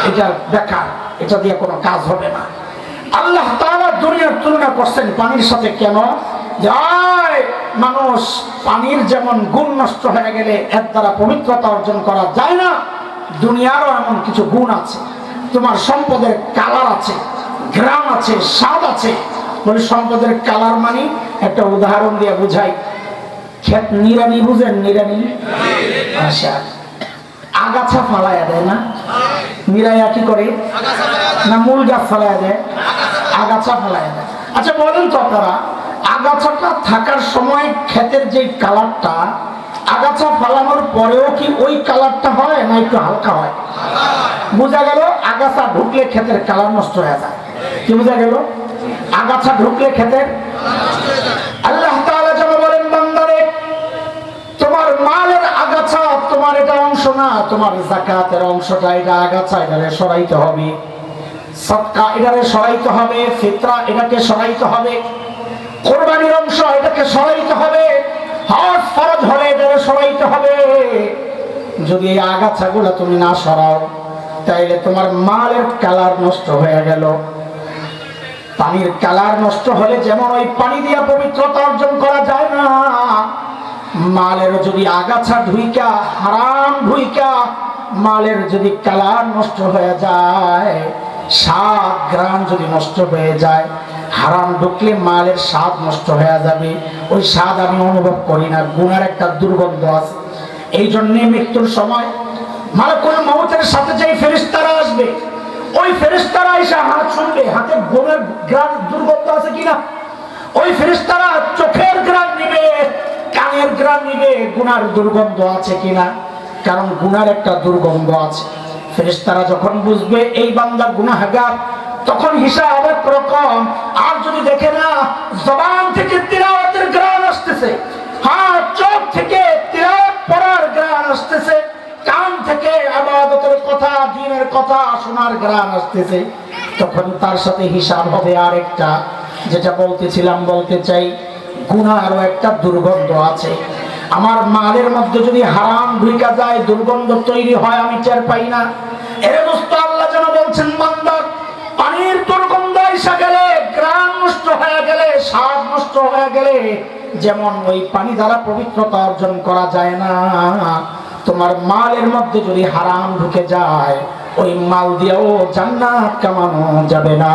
এটা বেকার, এটা দিয়ে কোনো কাজ হবে না। আল্লাহ তাআলা দুনিয়ার তুলনা করছেন পানির সাথে কেন? যায় মানুষ পানির যেমন গুণ নষ্ট হয়ে গেলে এর দ্বারা পবিত্রতা অর্জন করা যায় না, দুনিয়ারও এমন কিছু গুণ আছে। তোমার সম্পদের কালার আছে, ঘ্রাণ আছে, স্বাদ আছে। বলে সম্পদের কালার মানে, একটা উদাহরণ দিয়ে বুঝাই। ক্ষেত নিরানি বুঝেন? নিরানি, আচ্ছা, আগাছা ফালাইয়া দেয় না, নিরাইয়া কি করে না, মূল গাছ ফালাইয়া দেয়, আগাছা ফালাইয়া দেয়। আচ্ছা বলেন তো আপনারা, আগাছাটা থাকার সময় ক্ষেতের যে কালারটা, আগাছা ফালানোর পরেও কি ওই কালারটা হয় না একটু হালকা হয়? বোঝা গেল আগাছা ঢুকলে ক্ষেতের কালার নষ্ট হয়ে যায়। কি বোঝা গেল? আগাছা ঢুকলে ক্ষেতের। আল্লাহ তাআলা যেন বলেন, বান্দারে তোমার মালের আগাছা তোমার এটা অংশ না, তোমার যাকাতের অংশটা এটা আগাছা, এটারে সরাইতে হবে। সদকা এটারে সরাইতে হবে, ফিতরা এটাকে সরাইতে হবে, কুরবানির অংশ এটাকে সরাইতে হবে, হজ ফরজ হলে এটাকে সরাইতে হবে। যদি এই আগাছাগুলো তুমি না সরাও, তাইলে তোমার মালের কালার নষ্ট হয়ে গেল। পানির কালার নষ্ট হলে যেমন ওই পানি দিয়া পবিত্রতা অর্জন করা যায় না, মালের যদি আগাছা ঢুইকা, হারাম ঢুইকা মালের যদি কালার নষ্ট হয়ে যায়, স্বাদ গ্রাম যদি নষ্ট হয়ে যায়, হারাম ঢুকলে মালের স্বাদ নষ্ট হয়ে যাবে, ওই স্বাদ আমি অনুভব করি না, গুনার একটা দুর্গন্ধ আছে। এই জন্যে মৃত্যুর সময় মালাকুল মউতের সাথে যেই ফেরেশতারা আসবে, ওই ফেরেশতারা এসে হাত শুনবে, হাতে গুনার গ্রাম দুর্গন্ধ আছে কিনা। ওই ফেরেশতারা চোখের গ্রাম নিবে, কানের গ্রাম নিবে, গুনার দুর্গন্ধ আছে কিনা, কারণ গুনার একটা দুর্গন্ধ আছে। ফেরেশতারা যখন বুঝবে এই বান্দা গুনাহগার, তখন হিসাব একরকম। আর যদি দেখে না জবান থেকে তিলাওয়াতের গ্রাম আসতেছে, হ্যাঁ চোখ থেকে তিলাওয়াত পড়ার গ্রাম আসতেছে, কান থেকে ইবাদতের কথা, দ্বীনের কথা শোনার গ্রাম আসতেছে, তখন তার সাথে হিসাব হবে আরেকটা। যেটা বলতেছিলাম, বলতে চাই, গুনারও একটা দুর্গন্ধ আছে। আমার মালের মধ্যে যদি হারাম ঢুকা যায়, দুর্গন্ধ তৈরি হয়, আমি টের পাই না। এর দোস্ত আল্লাহ যেন বলছেন, বান্দা পানির দুর্গন্ধ এসে গেলে, গ্রাম নষ্ট হয়ে গেলে, স্বাদ নষ্ট হয়ে গেলে, যেমন ওই পানি দ্বারা পবিত্রতা অর্জন করা যায় না, তোমার মালের মধ্যে যদি হারাম ঢুকে যায়, ওই মাল দিয়েও জান্নাত কামানো যাবে না।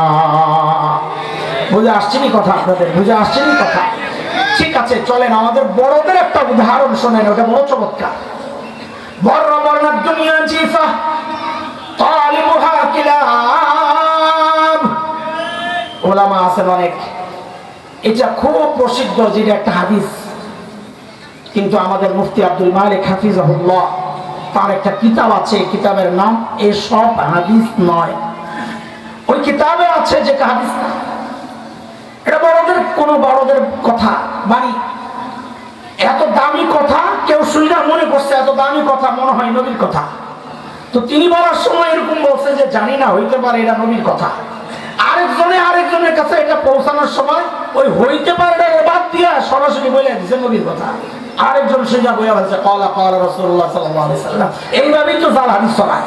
বুঝে আসছেনি কথা আপনাদের? বুঝে আসছেনি কথা? ঠিক আছে, চলেন আমাদের বড়দের একটা উদাহরণ শোনেন, ওটা বড় চমৎকার। বড় বর্ণার দুনিয়া জিফা তালিবুহা কিলাব। ওলামা আছেন অনেক, এটা খুব প্রসিদ্ধ, যেটা একটা হাদিস। কিন্তু আমাদের মুফতি আব্দুল মালিক হাফিজাহুল্লাহ, তার একটা কিতাব আছে, কিতাবের নাম এসব হাদিস নয়। ওই কিতাবে আছে যে হাদিস না, এটা বড়দের কোন বড়দের কথা বাণী। এত দামি কথা কেউ শুনে মনে করছে এত দামি কথা মনে হয় নবীর কথা। তো তিনি বলার সময় এরকম বলছে যে জানি না, হইতে পারে এটা নবীর কথা। আরেকজনের কাছে এটা পৌঁছানোর সময় ওই হইতে পারে বাদ দিয়া সরাসরি বলে দিচ্ছে নবীর কথা। আরেকজন সোজা বইয়া বলছে ক্বালা ক্বালা রাসূলুল্লাহ সাল্লাল্লাহু আলাইহি ওয়াসাল্লাম। এইভাবেই তো জাল হাদিস চলায়,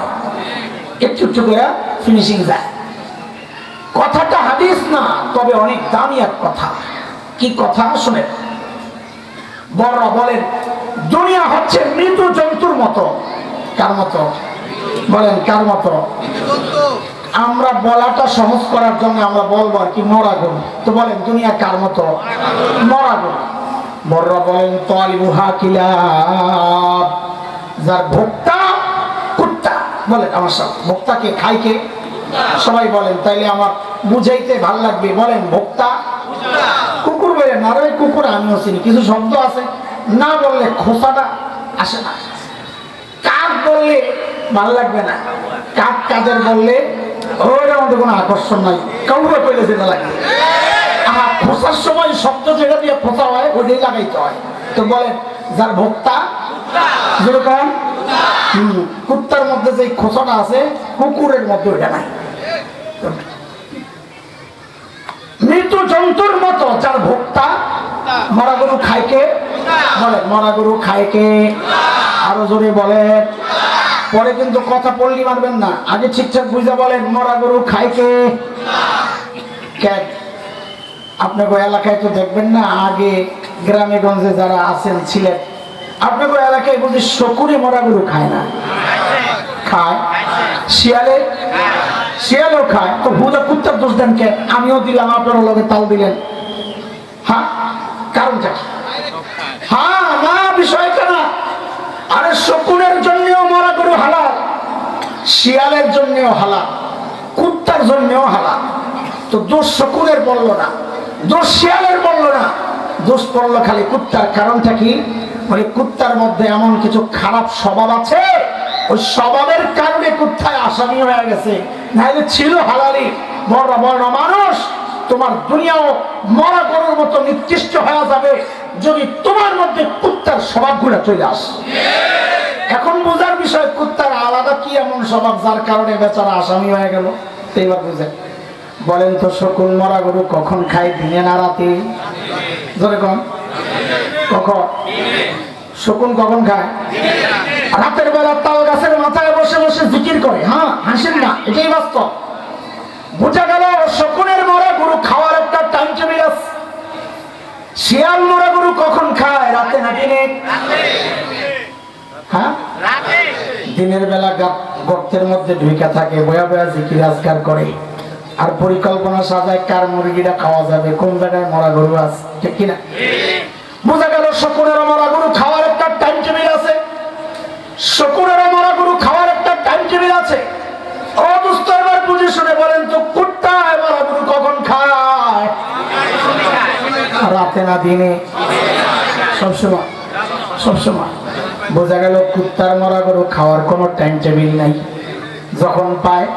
একটু একটু করে ফিনিশিং যায়। কথাটা হাদিস না, তবে অনেক দামি এক কথা। কি কথা শুনেন। বড়রা বলেন দুনিয়া হচ্ছে মৃত জন্তুর মতো। কার মতো বলেন? কার মতো? আমরা বলাটা সহজ করার জন্য আমরা বলবো আর কি মরা গরু। তো বলেন দুনিয়া কার মতো? মরা গরু। বড়রা বলেন তালিবুহা কিলাব, যার ভোক্তা কুত্তা। বলেন আমার সাথে, ভোক্তাকে খায় কে? সবাই বলেন, তাইলে আমার বুঝাইতে ভাল লাগবে। বলেন ভোক্তা কুকুর। বলেন আর ওই কুকুর আমিও চিনি, কিছু শব্দ আছে না বললে খোসাটা আসে না। কাক বললে ভাল লাগবে না, কাক কাদের বললে ওইটার মধ্যে কোনো আকর্ষণ নাই, কাউকে কইলে যেটা লাগে। আর খোসার সময় শব্দ যেটা দিয়ে খোসা হয় ওইটাই লাগাইতে হয়। তো বলেন যার ভোক্তা যেরকম কুত্তার মধ্যে যে খোসাটা আছে কুকুরের মধ্যে ওইটা নাই। মৃত জন্তুর মতো যার ভোক্তা। মরা গরু খায় কে? বলেন মরা গরু খায় কে? আরো জোরে বলেন। পরে কিন্তু কথা পড়লি মারবেন না, আগে ঠিকঠাক বুঝে বলেন মরা গরু খায় কে? আপনাদের এলাকায় তো দেখবেন না, আগে গ্রামে গঞ্জে যারা আছেন ছিলেন, আপনাদের এলাকায় বুঝি শকুরে মরা গরু খায় না? খায়। শিয়ালে? শিয়ালেও খায়। তো হুদা কুত্তার দোষ দেন কে? আমিও দিলাম, আপনারও লগে তাল দিলেন। হ্যাঁ, কারণটা কি? হ্যাঁ না, বিষয়টা না। আরে শকুনের জন্যও মরা গরু হালাল, শিয়ালের জন্যও হালাল, কুত্তার জন্যও হালাল। তো দোষ শকুনের বললো না, দোষ শিয়ালের বললো না, দোষ পড়লো খালি কুত্তার। কারণটা কি? মানে কুত্তার মধ্যে এমন কিছু খারাপ স্বভাব আছে, ওই স্বভাবের কারণে কুত্তায় আসামি হয়ে গেছে, নাহলে ছিল হালালি। বড় বড় মানুষ, তোমার দুনিয়াও মরা গরুর মতো নিকৃষ্ট হয়ে যাবে যদি তোমার মধ্যে কুত্তার স্বভাবগুলো চলে আসে। এখন বোঝার বিষয় কুত্তার আলাদা কি এমন স্বভাব যার কারণে বেচারা আসামি হয়ে গেল। এইবার বুঝেন। বলেন তো শকুন মরা গরু কখন খায়? দিনে না রাতে? জোরে কম। কখন? শকুন কখন খায়? রাতের বেলা তাল গাছের মাথায় বসে বসে জিকির করে। হ্যাঁ, হাসেন না, এটাই বাস্তব। বোঝা গেল শকুনের মরা গরু খাওয়ার একটা টাইম টেবিল আছে। শিয়াল মরা গরু কখন খায়? রাতে না দিনে? হ্যাঁ, দিনের বেলা গর্তের মধ্যে ঢুকে থাকে, বয়া বয়া জিকির আজকার করে, আর পরিকল্পনা সাজায় কার মুরগিটা খাওয়া যাবে, কোন জায়গায় মরা গরু আছে, ঠিক কিনা? বোঝা গেল শকুনের মরা গরু খাওয়ার একটা টাইম টেবিল আছে, শকুনের মরা গরু খাওয়ার একটা টাইম টেবিল আছে। ও দোস্ত, এবার বুঝে শুনে বলেন তো, কুত্তায় মরা গরু কখন খায়? রাতে না দিনে? সবসময়, সবসময়। বোঝা গেল কুত্তার মরা গরু খাওয়ার কোনো টাইম টেবিল নাই, যখন পায়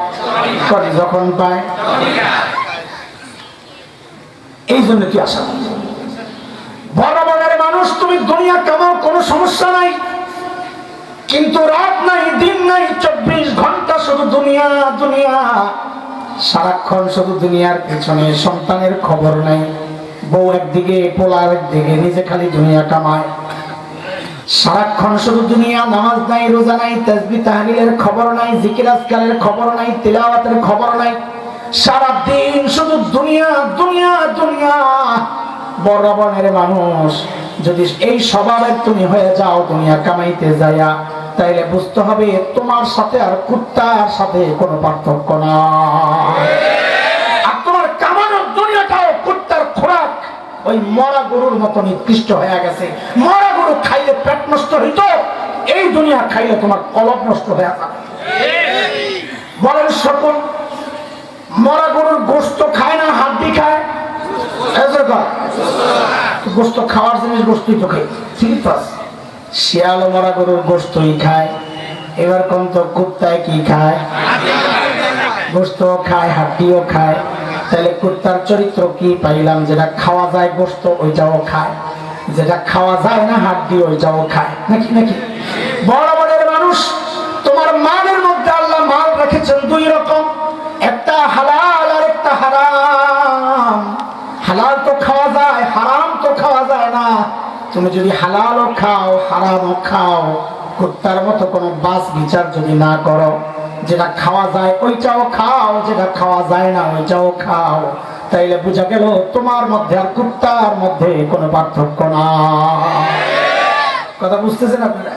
করে, যখন পায়। এই জন্য কি আশা, বড় বড়ের মানুষ, তুমি দুনিয়া কামাও, কোনো সমস্যা নাই, কিন্তু রাত নাই, দিন নাই, 24 ঘন্টা শুধু দুনিয়া দুনিয়া, সারাক্ষণ শুধু দুনিয়ার পেছনে, সন্তানের খবর নাই, বউ একদিকে, পোলা একদিকে, নিজে খালি দুনিয়া কামায়, সারাক্ষণ শুধু দুনিয়া, নামাজ নাই, রোজা নাই, তাসবিহ তাহলিলের খবর নাই, জিকির আজকারের খবর নাই, তিলাওয়াতের খবর নাই, সারা দিন শুধু দুনিয়া দুনিয়া দুনিয়া। বড় বনের মানুষ, যদি এই স্বভাবের তুমি হয়ে যাও দুনিয়া কামাইতে যায়া, তাইলে বুঝতে হবে তোমার সাথে আর কুত্তার সাথে কোনো পার্থক্য না। আর তোমার কামানোর দুনিয়াটাও কুত্তার খোরাক, ওই মরা গরুর মতো নিকৃষ্ট হয়ে গেছে। মরা গরু খাইলে পেট নষ্ট হইতো, এই দুনিয়া খাইলে তোমার কলব নষ্ট হয়ে যাবে। বলেন শকুন মরা গরুর গোশত খায় না, হাড্ডি খায়? গোশত খাওয়ার জিনিস গোশতই তো খাই, ঠিক আছে। শিয়াল মরা গরুর গোশতই খায়। এবার কোন তো কুত্তায় কি খায়? গোশত খায়, হাড্ডিও খায়। তাহলে কুত্তার চরিত্র কি পাইলাম? যেটা খাওয়া যায় গোশত ওইটাও খায়, যেটা খাওয়া যায় না হাড্ডি ওইটাও খায়, নাকি? নাকি? বড় বড়ের মানুষ, তোমার মালের মধ্যে আল্লাহ মাল রেখেছেন দুই রকম, একটা হালাল আর একটা হারাম। হালাল তো খাওয়া যায়, হারাম তো খাওয়া যায় না। তুমি যদি হালালও খাও হারামও খাও, কুত্তার মতো কোনো বাস বিচার যদি না করো, যেটা খাওয়া যায় ওইটাও খাও, যেটা খাওয়া যায় না ওইটাও খাও, তাইলে বুঝা গেল তোমার মধ্যে আর কুত্তার মধ্যে কোনো পার্থক্য না। কথা বুঝতেছেন আপনারা?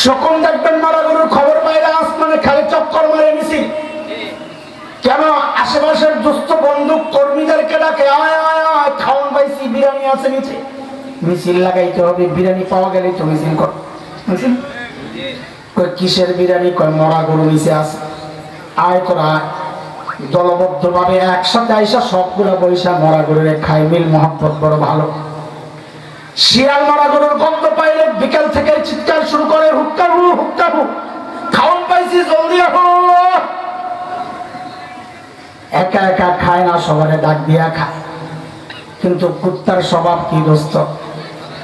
শকুন দেখবেন মারা গরুর খবর পাইলে আসমানে খালি চক্কর মারে মিছিল। কেন? আশেপাশের দুস্থ বন্দুক কর্মীদেরকে ডাকে, আয় আয় আয়, খাওয়ান পাইছি, বিরিয়ানি আছে নিচে। মিছিল লাগাইতে হবে, বিরিয়ানি পাওয়া গেলে তো মিছিল কর। কিসের বিরিয়ানি? কয় মরা গরু নিচে আছে, আয় তোরা। দলবদ্ধ ভাবে একসাথে আইসা সবগুলা বৈশা মরা গরুরে খাই, মিল মহব্বত বড় ভালো। শিয়াল মরা গরুর গন্ধ পাইলে বিকাল থেকে চিৎকার শুরু করে, হুক্কাহু হুক্কাহু, খাওয়ান পাইছি, জলদি আহো। একা একা খায় না, সবারে ডাক দিয়া খায়। কিন্তু কুত্তার স্বভাব কি দোস্ত?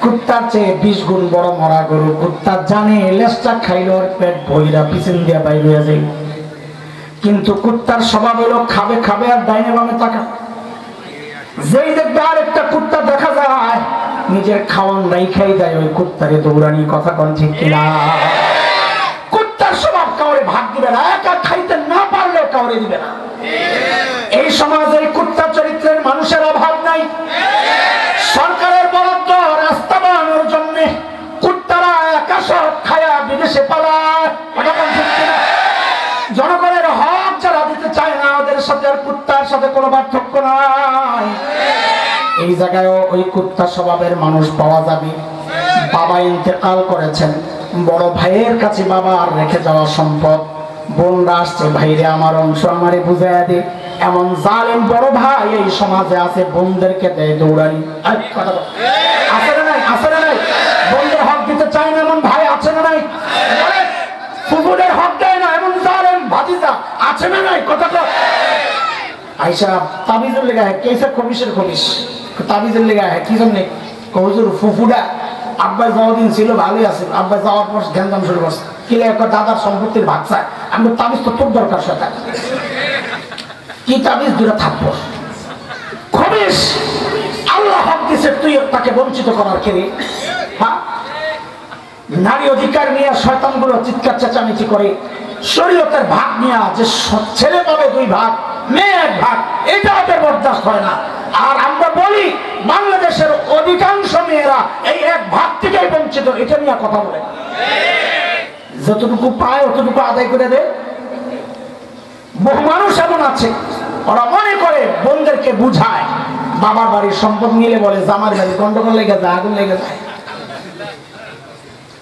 কুত্তার চেয়ে 20 গুণ বড় মরা গরু। কুত্তা জানে লেজটা খাইলে ওর পেট ভইরা পিছন দিয়া বাইর হয়ে যায়, কিন্তু কুত্তার স্বভাব হলো খাবে খাবে আর ডাইনে বামে তাকা। যেই দেখবে আর একটা কুত্তা দেখা যায়, নিজের খাওয়ান রাইখাই দেয় ওই কুত্তারে দৌড়ানি। কথা কোন ঠিক কিনা? কুত্তার স্বভাব কাউরে ভাগ দিবে না, একা খাইতে না পারলেও কাউরে দিবে না। এই সমাজে কুত্তা চরিত্রের মানুষের অভাব নাই। সরকারের বরাদ্দ রাস্তা বানানোর জন্য কুত্তারা একা সব খায়া বিদেশে পালায়। জনগণের হক যারা দিতে চায় না, ওদের সাথে আর কুত্তার সাথে কোনো পার্থক্য নাই। এই জায়গায় ওই কুত্তা স্বভাবের মানুষ পাওয়া যাবে। বাবা ইন্তেকাল করেছেন, বড় ভাইয়ের কাছে বাবা আর রেখে যাওয়া সম্পদ, বোনরা আসছে, ভাইরে আমার অংশ আমারে বুঝাইয়া দে। এমন জালেম বড় ভাই এই সমাজে আছে, বোনদেরকে দেয় দৌড়ানি। আছে না নাই? আছে না নাই? বোনদের হক দিতে চায় না এমন ভাই আছে না নাই? কুকুরের হক দেয় না এমন জালেম ভাতিজা আছে না নাই? কথা কর। আইসা তাবিজের লেগা কেসে খবিসের খবিস, তাবিজের লেগা কি জন্যে? হুজুর ফুফুডা আব্বাই যাওয়া দিন ছিল, ভালোই আছে। আব্বাই যাওয়ার পর ধ্যান শুরু করছে, কি লেখা? দাদার সম্পত্তির ভাগ চায়। আমি তাবিজ তো তোর দরকার সেটা কি? তাবিজ দূরে থাকবো। খবিস আল্লাহ হক দিছে, তুই তাকে বঞ্চিত করার কে? হ্যাঁ, নারী অধিকার নিয়ে শয়তানগুলো চিৎকার চেঁচামেচি করে, শরীয়তের ভাগ নিয়ে যে ছেলে পাবে 2 ভাগ, মেয়ে 1 ভাগ, এটা ওদের বরদাস্ত হয় না। আর আমরা বলি বাংলাদেশের অধিকাংশ মেয়েরা এই 1 ভাগ থেকেই বঞ্চিত, এটা নিয়ে কথা বলে। যতটুকু পায় অতটুকু আদায় করে দেয়। বহু মানুষ এমন আছে, ওরা মনে করে বোনদেরকে বুঝায়, বাবার বাড়ির সম্পদ নিলে বলে জামার বাড়ি গন্ডগোল লেগে যায়, আগুন লেগে যায়,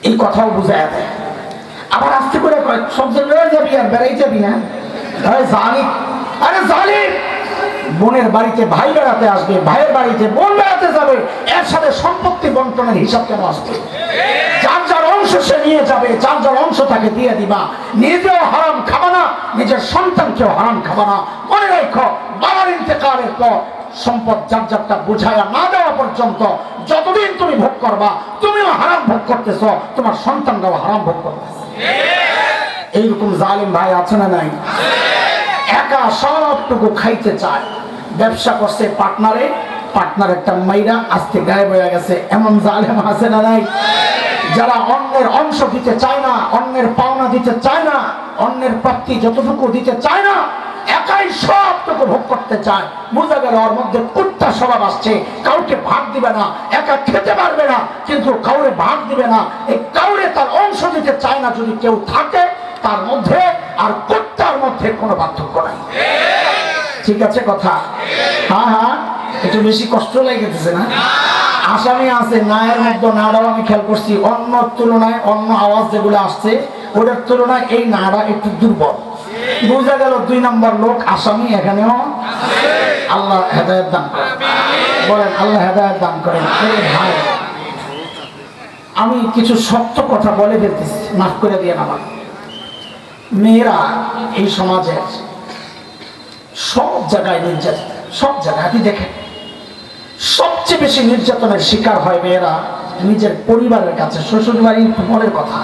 এই কথাও বুঝায় দেয়। আবার আস্তে করে কয় সব জায়গায় যাবি আর বেড়াই যাবি না, জালিম। আরে জালিম, বোনের বাড়িতে ভাই বেড়াতে আসবে, ভাইয়ের বাড়িতে বোন বেড়াতে যাবে, এর সাথে সম্পত্তি বন্টনের হিসাব কেন আসবে? যার যার অংশ সে নিয়ে যাবে, যার যার অংশ তাকে দিয়ে দিবা। নিজেও হারাম খাবা না, নিজের সন্তানকেও হারাম খাবা না। মনে রাখো, বাবার ইন্তেকালের পর সম্পদ যার যারটা বুঝায়া না দেওয়া পর্যন্ত যতদিন তুমি ভোগ করবা, তুমিও হারাম ভোগ করতেছ, তোমার সন্তানরাও হারাম ভোগ করতেছে। এইরকম জালিম ভাই আছে না নাই? একা সবটুকু খাইতে চায়। ব্যবসা করছে পার্টনারে, পার্টনার একটা মাইরা আজকে গায়েব হয়ে গেছে, এমন জালেম আছে না নাই? যারা অন্যের অংশ দিতে চায় না, অন্যের পাওনা দিতে চায় না, অন্যের প্রাপ্তি যতটুকু দিতে চায় না, একাই সবটুকু ভোগ করতে চায়। বোঝা গেল ওর মধ্যে কুত্তা স্বভাব আসছে, কাউকে ভাগ দিবে না, একা খেতে পারবে না, কিন্তু কাউরে ভাগ দিবে না। এই কাউরে তার অংশ দিতে চায় না যদি কেউ থাকে, তার মধ্যে আর কুত্তার মধ্যে কোনো পার্থক্য নাই। ঠিক আছে কথা? হ্যাঁ হ্যাঁ, একটু বেশি কষ্ট লেগেছে না? আসামি আছে নায়ের মধ্যে, নাড়াও আমি খেয়াল করছি অন্য তুলনায়, অন্য আওয়াজ যেগুলো আসছে ওটার তুলনায় এই নাড়া একটু দুর্বল। বোঝা গেল 2 নম্বর লোক আসামি এখানেও। আল্লাহ হেদায়েত দান করেন, বলেন আল্লাহ হেদায়েত দান করেন। ভাই, আমি কিছু সত্য কথা বলে ফেলতেছি, মাফ করে দিয়ে আমার মেয়েরা এই সমাজের সব জায়গায় নির্যাতিত, সব জায়গায়। আপনি দেখেন, সবচেয়ে বেশি নির্যাতনের শিকার হয় মেয়েরা নিজের পরিবারের কাছে, শ্বশুর বাড়ির পরের কথা।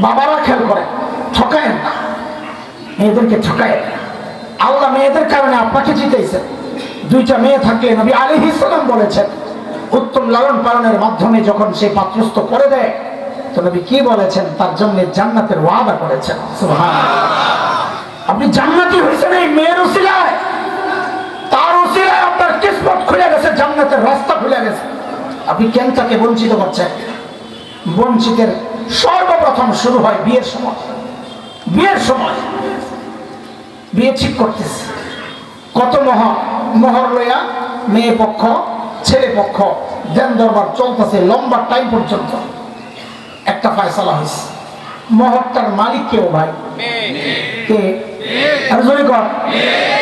বাবারা খেয়াল করেন, ঠকায়েন না, মেয়েদেরকে ঠকায়েন না। আল্লাহ মেয়েদের কারণে আপনাকে জিতেছেন। 2টা মেয়ে থাকলে নবী আলাইহিস সালাম বলেছেন, উত্তম লালন পালনের মাধ্যমে যখন সে পাত্রস্থ করে দেয়, তো নবী কি বলেছেন? তার জন্য জান্নাতের ওয়াদা করেছেন। সুবহানাল্লাহ। আপনি জান্নাতি হয়েছেন এই মেয়ের উসিলায়, তার উসিলায় আপনার কিসমত খুলে গেছে, জান্নাতের রাস্তা খুলে গেছে। আপনি কেন তাকে বঞ্চিত করছেন? বঞ্চিতের সর্বপ্রথম শুরু হয় বিয়ের সময়। বিয়ের সময় বিয়ে ঠিক করতেছে, কত মোহর লইয়া মেয়ে পক্ষ ছেলে পক্ষ দেন দরবার চলতেছে লম্বা টাইম পর্যন্ত। একটা ফয়সালা হয়েছে, মোহরটার মালিক কেউ ভাই? কে?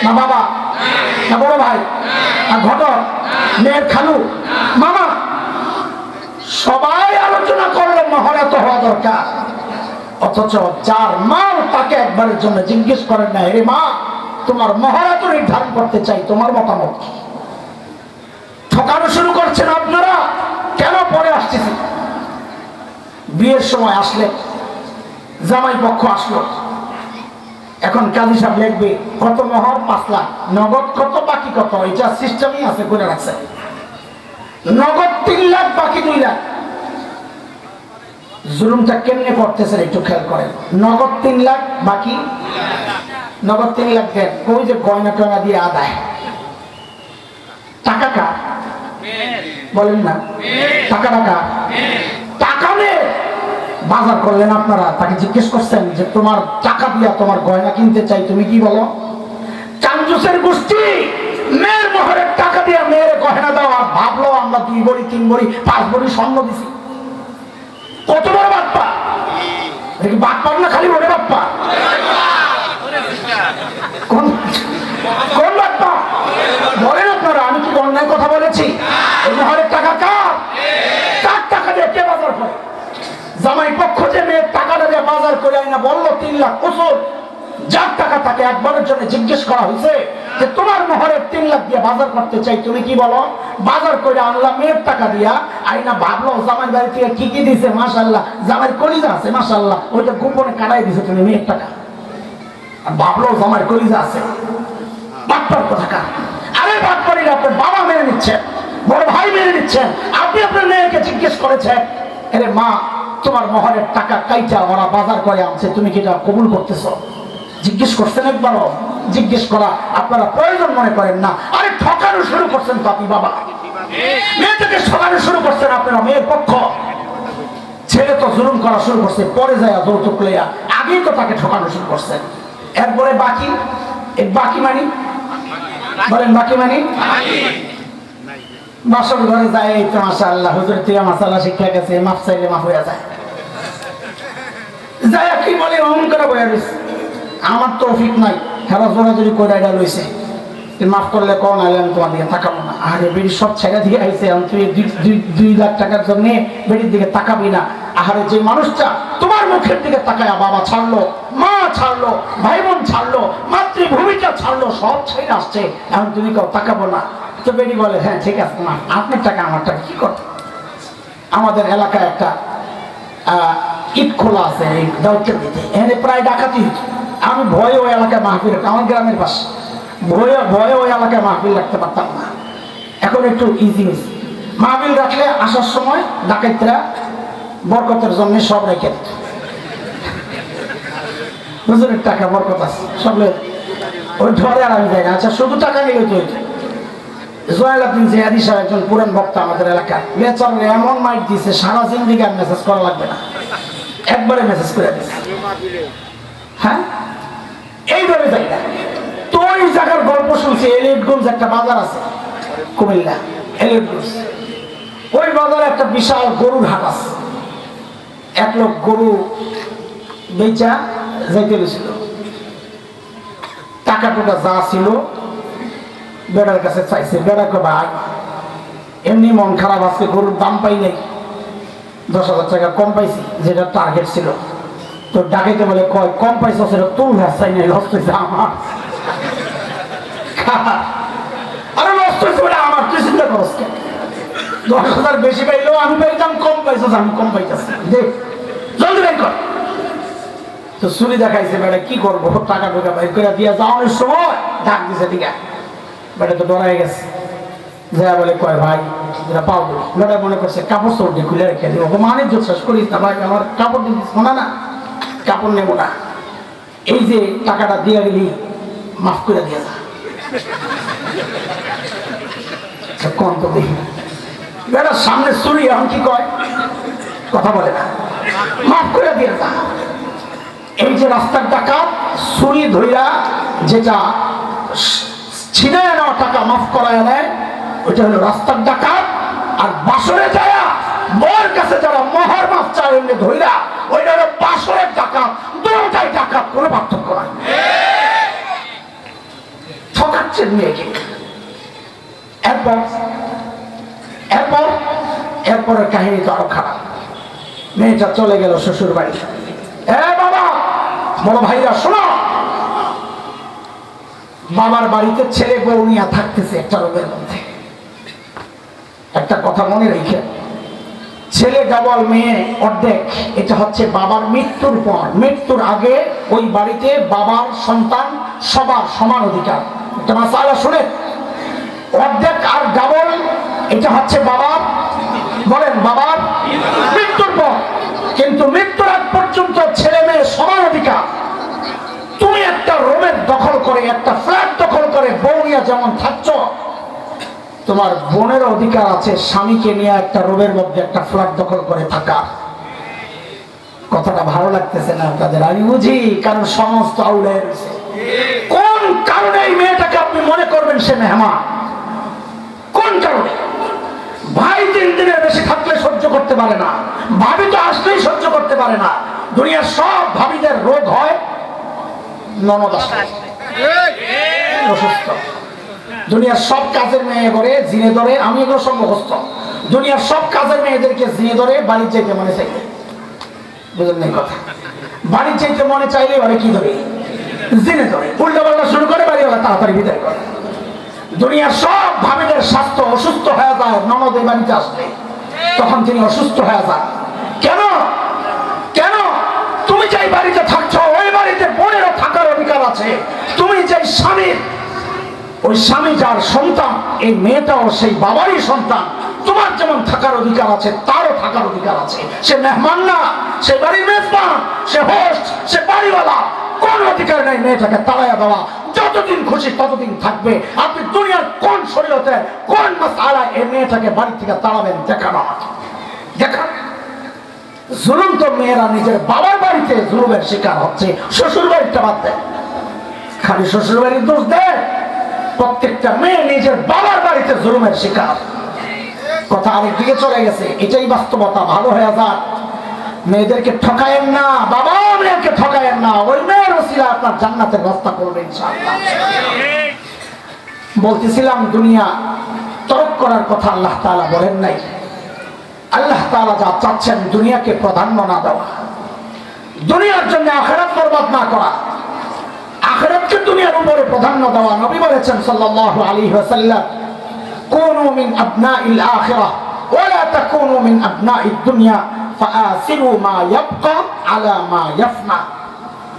না বাবা, না বড় ভাই, না ঘটক, মেয়ের খালু, মামা? সবাই আলোচনা করলে মোহর এত হওয়া দরকার, অথচ যার মাল তাকে একবারের জন্য জিজ্ঞেস করেন না, রে মা তোমার মোহর এত নির্ধারণ করতে চাই, তোমার মতামত কি? ঠকানো শুরু করছেন আপনারা। কেন? পরে আসতেছি। বিয়ের সময় আসলে জামাই পক্ষ আসলো, এখন কাজী সাহেব লিখবে কত মোহর? 5 লাখ। নগদ কত, বাকি কত? এটা সিস্টেমই আছে, করে রাখছে। নগদ 3 লাখ, বাকি 2 লাখ। জুলুমটা কেমনে করতেছেন একটু খেয়াল করেন। নগদ 3 লাখ, বাকি নগদ 3 লাখ দেন, ওই যে গয়না টয়না দিয়ে আদায়। টাকা কার? বলেন না, টাকা টাকা টাকা নে বাজার করলেন আপনারা, তাকে জিজ্ঞেস করছেন যে তোমার টাকা দিয়া তোমার গয়না কিনতে চাই, তুমি কি বলো? কাঞ্জুসের গোষ্ঠী মেয়ের মোহরের টাকা দিয়া মেয়ের গয়না দাও, আর ভাবলো আমরা 2 ভরি 3 ভরি 5 ভরি স্বর্ণ দিছি। কত বড় বাপ্পা! দেখি বাপ্পা না খালি ওরে বাপ্পা? কোন কোন বাপ্পা বলেন আপনারা? আমি কি অন্যায় কথা বলেছি? এই মোহরের টাকা কার? কার টাকা দিয়ে কে বাজার করে? জামাই পক্ষ যে মেয়ের টাকাটা দিয়ে বাজার করে আইনা বললো 3 লাখ, ওসব যার টাকা তাকে একবারের জন্য জিজ্ঞেস করা হয়েছে যে তোমার মোহরের 3 লাখ দিয়ে বাজার করতে চাই, তুমি কি বলো? বাজার করে আনলাম মেয়ের টাকা দিয়া, আইনা ভাবলো জামাই বাড়ি থেকে কি কি দিছে, মাশাআল্লাহ জামাইয়ের কলিজা আছে, মাশাআল্লাহ ওইটা গোপনে কাটাই দিছে তুমি মেয়ের টাকা, আর ভাবলো জামাইয়ের কলিজা আছে। বাটপার কোথাকার! আরে বাটপারি আপনার বাবা মেনে নিচ্ছেন, বড় ভাই মেনে নিচ্ছেন, আপনি আপনার মেয়েকে জিজ্ঞেস করেছেন আরে মা তোমার মোহরের টাকা কাইটা ওরা বাজার করে আনছে, তুমি কি এটা কবুল করতেছো? জিজ্ঞেস করছেন একবারও? জিজ্ঞেস করা আপনারা প্রয়োজন মনে করেন না। আরে ঠকানো শুরু করছেন তো আপনি বাবা, মেয়েটাকে ঠকানো শুরু করছেন আপনারা মেয়ের পক্ষ। ছেলে তো জুলুম করা শুরু করছে, পরে যায় যৌতুক লইয়া, আগেই তো তাকে ঠকানো শুরু করছে। এরপরে বাকি, এই বাকি মানি বলেন, বাকি মানি বাসর ঘরে যায়, এই তো মাশাআল্লাহ হুজুর থেকে মাশাআল্লাহ শিক্ষা গেছে, মাফ চাইলে মাফ হয়ে যায়। যাই কি বলে অমন করে বয়া রয়েছে, আমার তৌফিক নাই, হেরা জোরাজুরি করে এটা লইছে, মাফ করলে কোন আলে আমি তোমার দিকে তাকাবো না। আরে বেড়ি সব ছেড়ে দিয়ে আইছে, তুই 2 লাখ টাকার জন্য বেড়ির দিকে তাকাবি না। আহারে যে মানুষটা তোমার মুখের দিকে তাকায়, বাবা ছাড়লো, মা ছাড়লো, ভাই বোন ছাড়লো, মাতৃভূমিটা ছাড়লো, সব ছেড়ে আসছে, এখন তুমি কেউ তাকাবো না। তো বেড়ি বলে হ্যাঁ ঠিক আছে, না আপনার টাকা আমার টাকা কি করতে। আমাদের এলাকায় একটা ইট খোলা আছে এই দাউদকে দিতে, এখানে প্রায় ডাকাতি হতো। আমি ভয়ে ওই এলাকায় মাহফিল, আমার গ্রামের পাশে, ভয়ে ওই এলাকায় মাহফিল রাখতে পারতাম না। এখন একটু ইজি হয়েছে, মাহফিল রাখলে আসার সময় ডাকাতরা বরকতের জন্য সব রেখে দিত, হুজুরের টাকা বরকত আছে সব ওই ধরে, আর আমি যাই না। আচ্ছা শুধু টাকা নিলে তো জয়লাদিন জিহাদি সাহেব একজন পুরান বক্তা আমাদের এলাকার, বেচার এমন মাইক দিছে সারা জিন্দিগি আর মেসেজ করা লাগবে না, একবারে মেসেজ করে দিচ্ছে। হ্যাঁ এইভাবে যাই না তো। ওই জায়গার গল্প শুনছি, এলিটগঞ্জ একটা বাজার আছে কুমিল্লা, এলিটগঞ্জ, ওই বাজারে একটা বিশাল গরুর হাট আছে। এক লোক গরু বেচা যাইতে গেছিল, টাকা টুকা যা ছিল বেড়ার কাছে চাইছে। বেড়াকে ভাই এমনি মন খারাপ আছে, গরুর দাম পাই নাই, 10,000 টাকা কম পাইছি, যেটা টার্গেট ছিল। তো ডাকাইতে বলে কয় কম পাইছো, সেটা তোর লস চাই নাই, লস হয়েছে আমার। আরে লস হয়েছে বলে আমার, তুই চিন্তা করস কেন? 10,000 বেশি পাইলেও আমি পাইতাম, কম পাইছো আমি কম পাইতেছি, দেখ জলদি বের কর। তো চুরি দেখাইছে, বেড়া কি করবো, টাকা টোকা বের করে দিয়ে যাওয়ানোর সময় ডাক দিছে, ঠিক আছে বেটা তো ডরাই গেছে, যা বলে কয় ভাই যেটা পাও দেবো। বেটা মনে করছে কাপড় চোর দিয়ে খুলে রেখে দেবো, মানে ইজ্জত শেষ করিস না ভাই, আমার কাপড় দিয়ে দিস না, কাপড় নেবো না, এই যে টাকাটা দিয়ে গেলি মাফ করে দিয়ে যা। কম তো দেখি বেটার সামনে চুরি, এখন কি কয়, কথা বলে না, মাফ করে দিয়ে যা। এই যে রাস্তার টাকা চুরি ধইরা যেটা ছিনে নেওয়া টাকা মাফ করায় নেয়, ওইটা হলো রাস্তার ডাকাত। আর বাসরে যায় মোর কাছে যারা মোহর মাফ চায় এমনি ধইরা, ওইটা হলো বাসরের ডাকাত। দুটাই ডাকাত, কোনো পার্থক্য নাই, ঠকাচ্ছেন মেয়েকে। এরপরের কাহিনী তো আরো খারাপ। মেয়েটা চলে গেল শ্বশুর বাড়ি। বাবা বড় ভাইরা শোনো, বাবার বাড়িতে ছেলে বউ নিয়ে থাকতেছে একটা রোগের মধ্যে। একটা কথা মনে রেখে, ছেলে ডাবল মেয়ে অর্ধেক, এটা হচ্ছে বাবার মৃত্যুর পর। মৃত্যুর আগে ওই বাড়িতে বাবার সন্তান সবার সমান অধিকার। একটা মাসালা শুনে, অর্ধেক আর ডাবল এটা হচ্ছে বাবার, বলেন বাবার মৃত্যুর পর। কিন্তু মৃত্যুর আগ পর্যন্ত ছেলে মেয়ে সমান অধিকার। তুমি একটা রুমের দখল করে, একটা ফ্ল্যাট দখল করে বউ নিয়ে যেমন থাকছ, তোমার বোনের অধিকার আছে স্বামীকে নিয়ে একটা রুমের মধ্যে একটা ফ্ল্যাট দখল করে থাকা। কথাটা ভালো লাগতেছে না তাদের, আমি বুঝি, কারণ সমস্ত আউলে রয়েছে। কোন কারণে এই মেয়েটাকে আপনি মনে করবেন সে মেহমান? কোন কারণে? ভাই 3 দিনের বেশি থাকলে সহ্য করতে পারে না, ভাবি তো আসলেই সহ্য করতে পারে না। দুনিয়ার সব ভাবিদের রোগ হয় ননদ আসলে অসুস্থ। দুনিয়ার সব কাজের মেয়ে করে জিনে ধরে, আমি এগুলো সম্মুখস্থ। দুনিয়ার সব কাজের মেয়েদেরকে জিনে ধরে বাড়ির চাইতে মনে চাইলে, বুঝলেন না কথা? বাড়ির চাইতে মনে চাইলে ওরা কি ধরে? জিনে ধরে, উল্টা পাল্টা শুরু করে, বাড়িওয়ালা তাড়াতাড়ি বিদায় করে। দুনিয়ার সব ভাবিদের স্বাস্থ্য অসুস্থ হয়ে যায় ননদ এই বাড়িতে আসলে, তখন তিনি অসুস্থ হয়ে যান। কেন? কেন? তুমি যেই বাড়িতে থাকছো ওই বাড়িতে বোনেরও থাকার অধিকার আছে। তুমি যে স্বামীর, ওই স্বামী যার সন্তান, এই মেয়েটাও সেই বাবারই সন্তান। তোমার যেমন থাকার অধিকার আছে তারও থাকার অধিকার আছে। সে মেহমান না, সে বাড়ির মেজবান, সে হোস্ট, সে বাড়িওয়ালা। কোন অধিকার নেই মেয়েটাকে তাড়াইয়া দেওয়া। যতদিন খুশি ততদিন থাকবে। আপনি দুনিয়ার কোন শরীয়তে, কোন মাসআলায় এই মেয়েটাকে বাড়ি থেকে তাড়াবেন? দেখানো, দেখান। জুলুম তো মেয়েরা নিজের বাবার বাড়িতে জুলুমের শিকার হচ্ছে, শ্বশুর বাড়িটা বাদ দেয়, খালি শ্বশুর বাড়ির দোষ দেয়, প্রত্যেকটা মেয়ে নিজের বাবার বাড়িতে জুলুমের শিকার। কথা আরেকদিকে চলে গেছে, এটাই বাস্তবতা। ভালো হয়ে যাক, মেয়েদেরকে ঠকায়েন না, বাবা মেয়েকে ঠকায়েন না, ওই মেয়ের ওসিলা আপনার জান্নাতের ব্যবস্থা করবে ইনশাআল্লাহ। বলতেছিলাম দুনিয়া তরক করার কথা আল্লাহ তাআলা বলেন নাই। আল্লাহ তাআলা যা চাচ্ছেন দুনিয়াকে প্রাধান্য না দেওয়া, দুনিয়ার জন্য আখিরাত বরবাদ না করা, আখিরাতকে দুনিয়ার উপরে প্রাধান্য দেওয়া। নবী বলেছেন সাল্লাল্লাহু আলাইহি ওয়াসাল্লাম, কুনু মিন আবনাইল আখিরাহ ওয়া লা তাকুনু মিন আবনাইদ দুনিয়া ফাআসিরু মা ইয়াবকা আলা মা ইয়াফনা।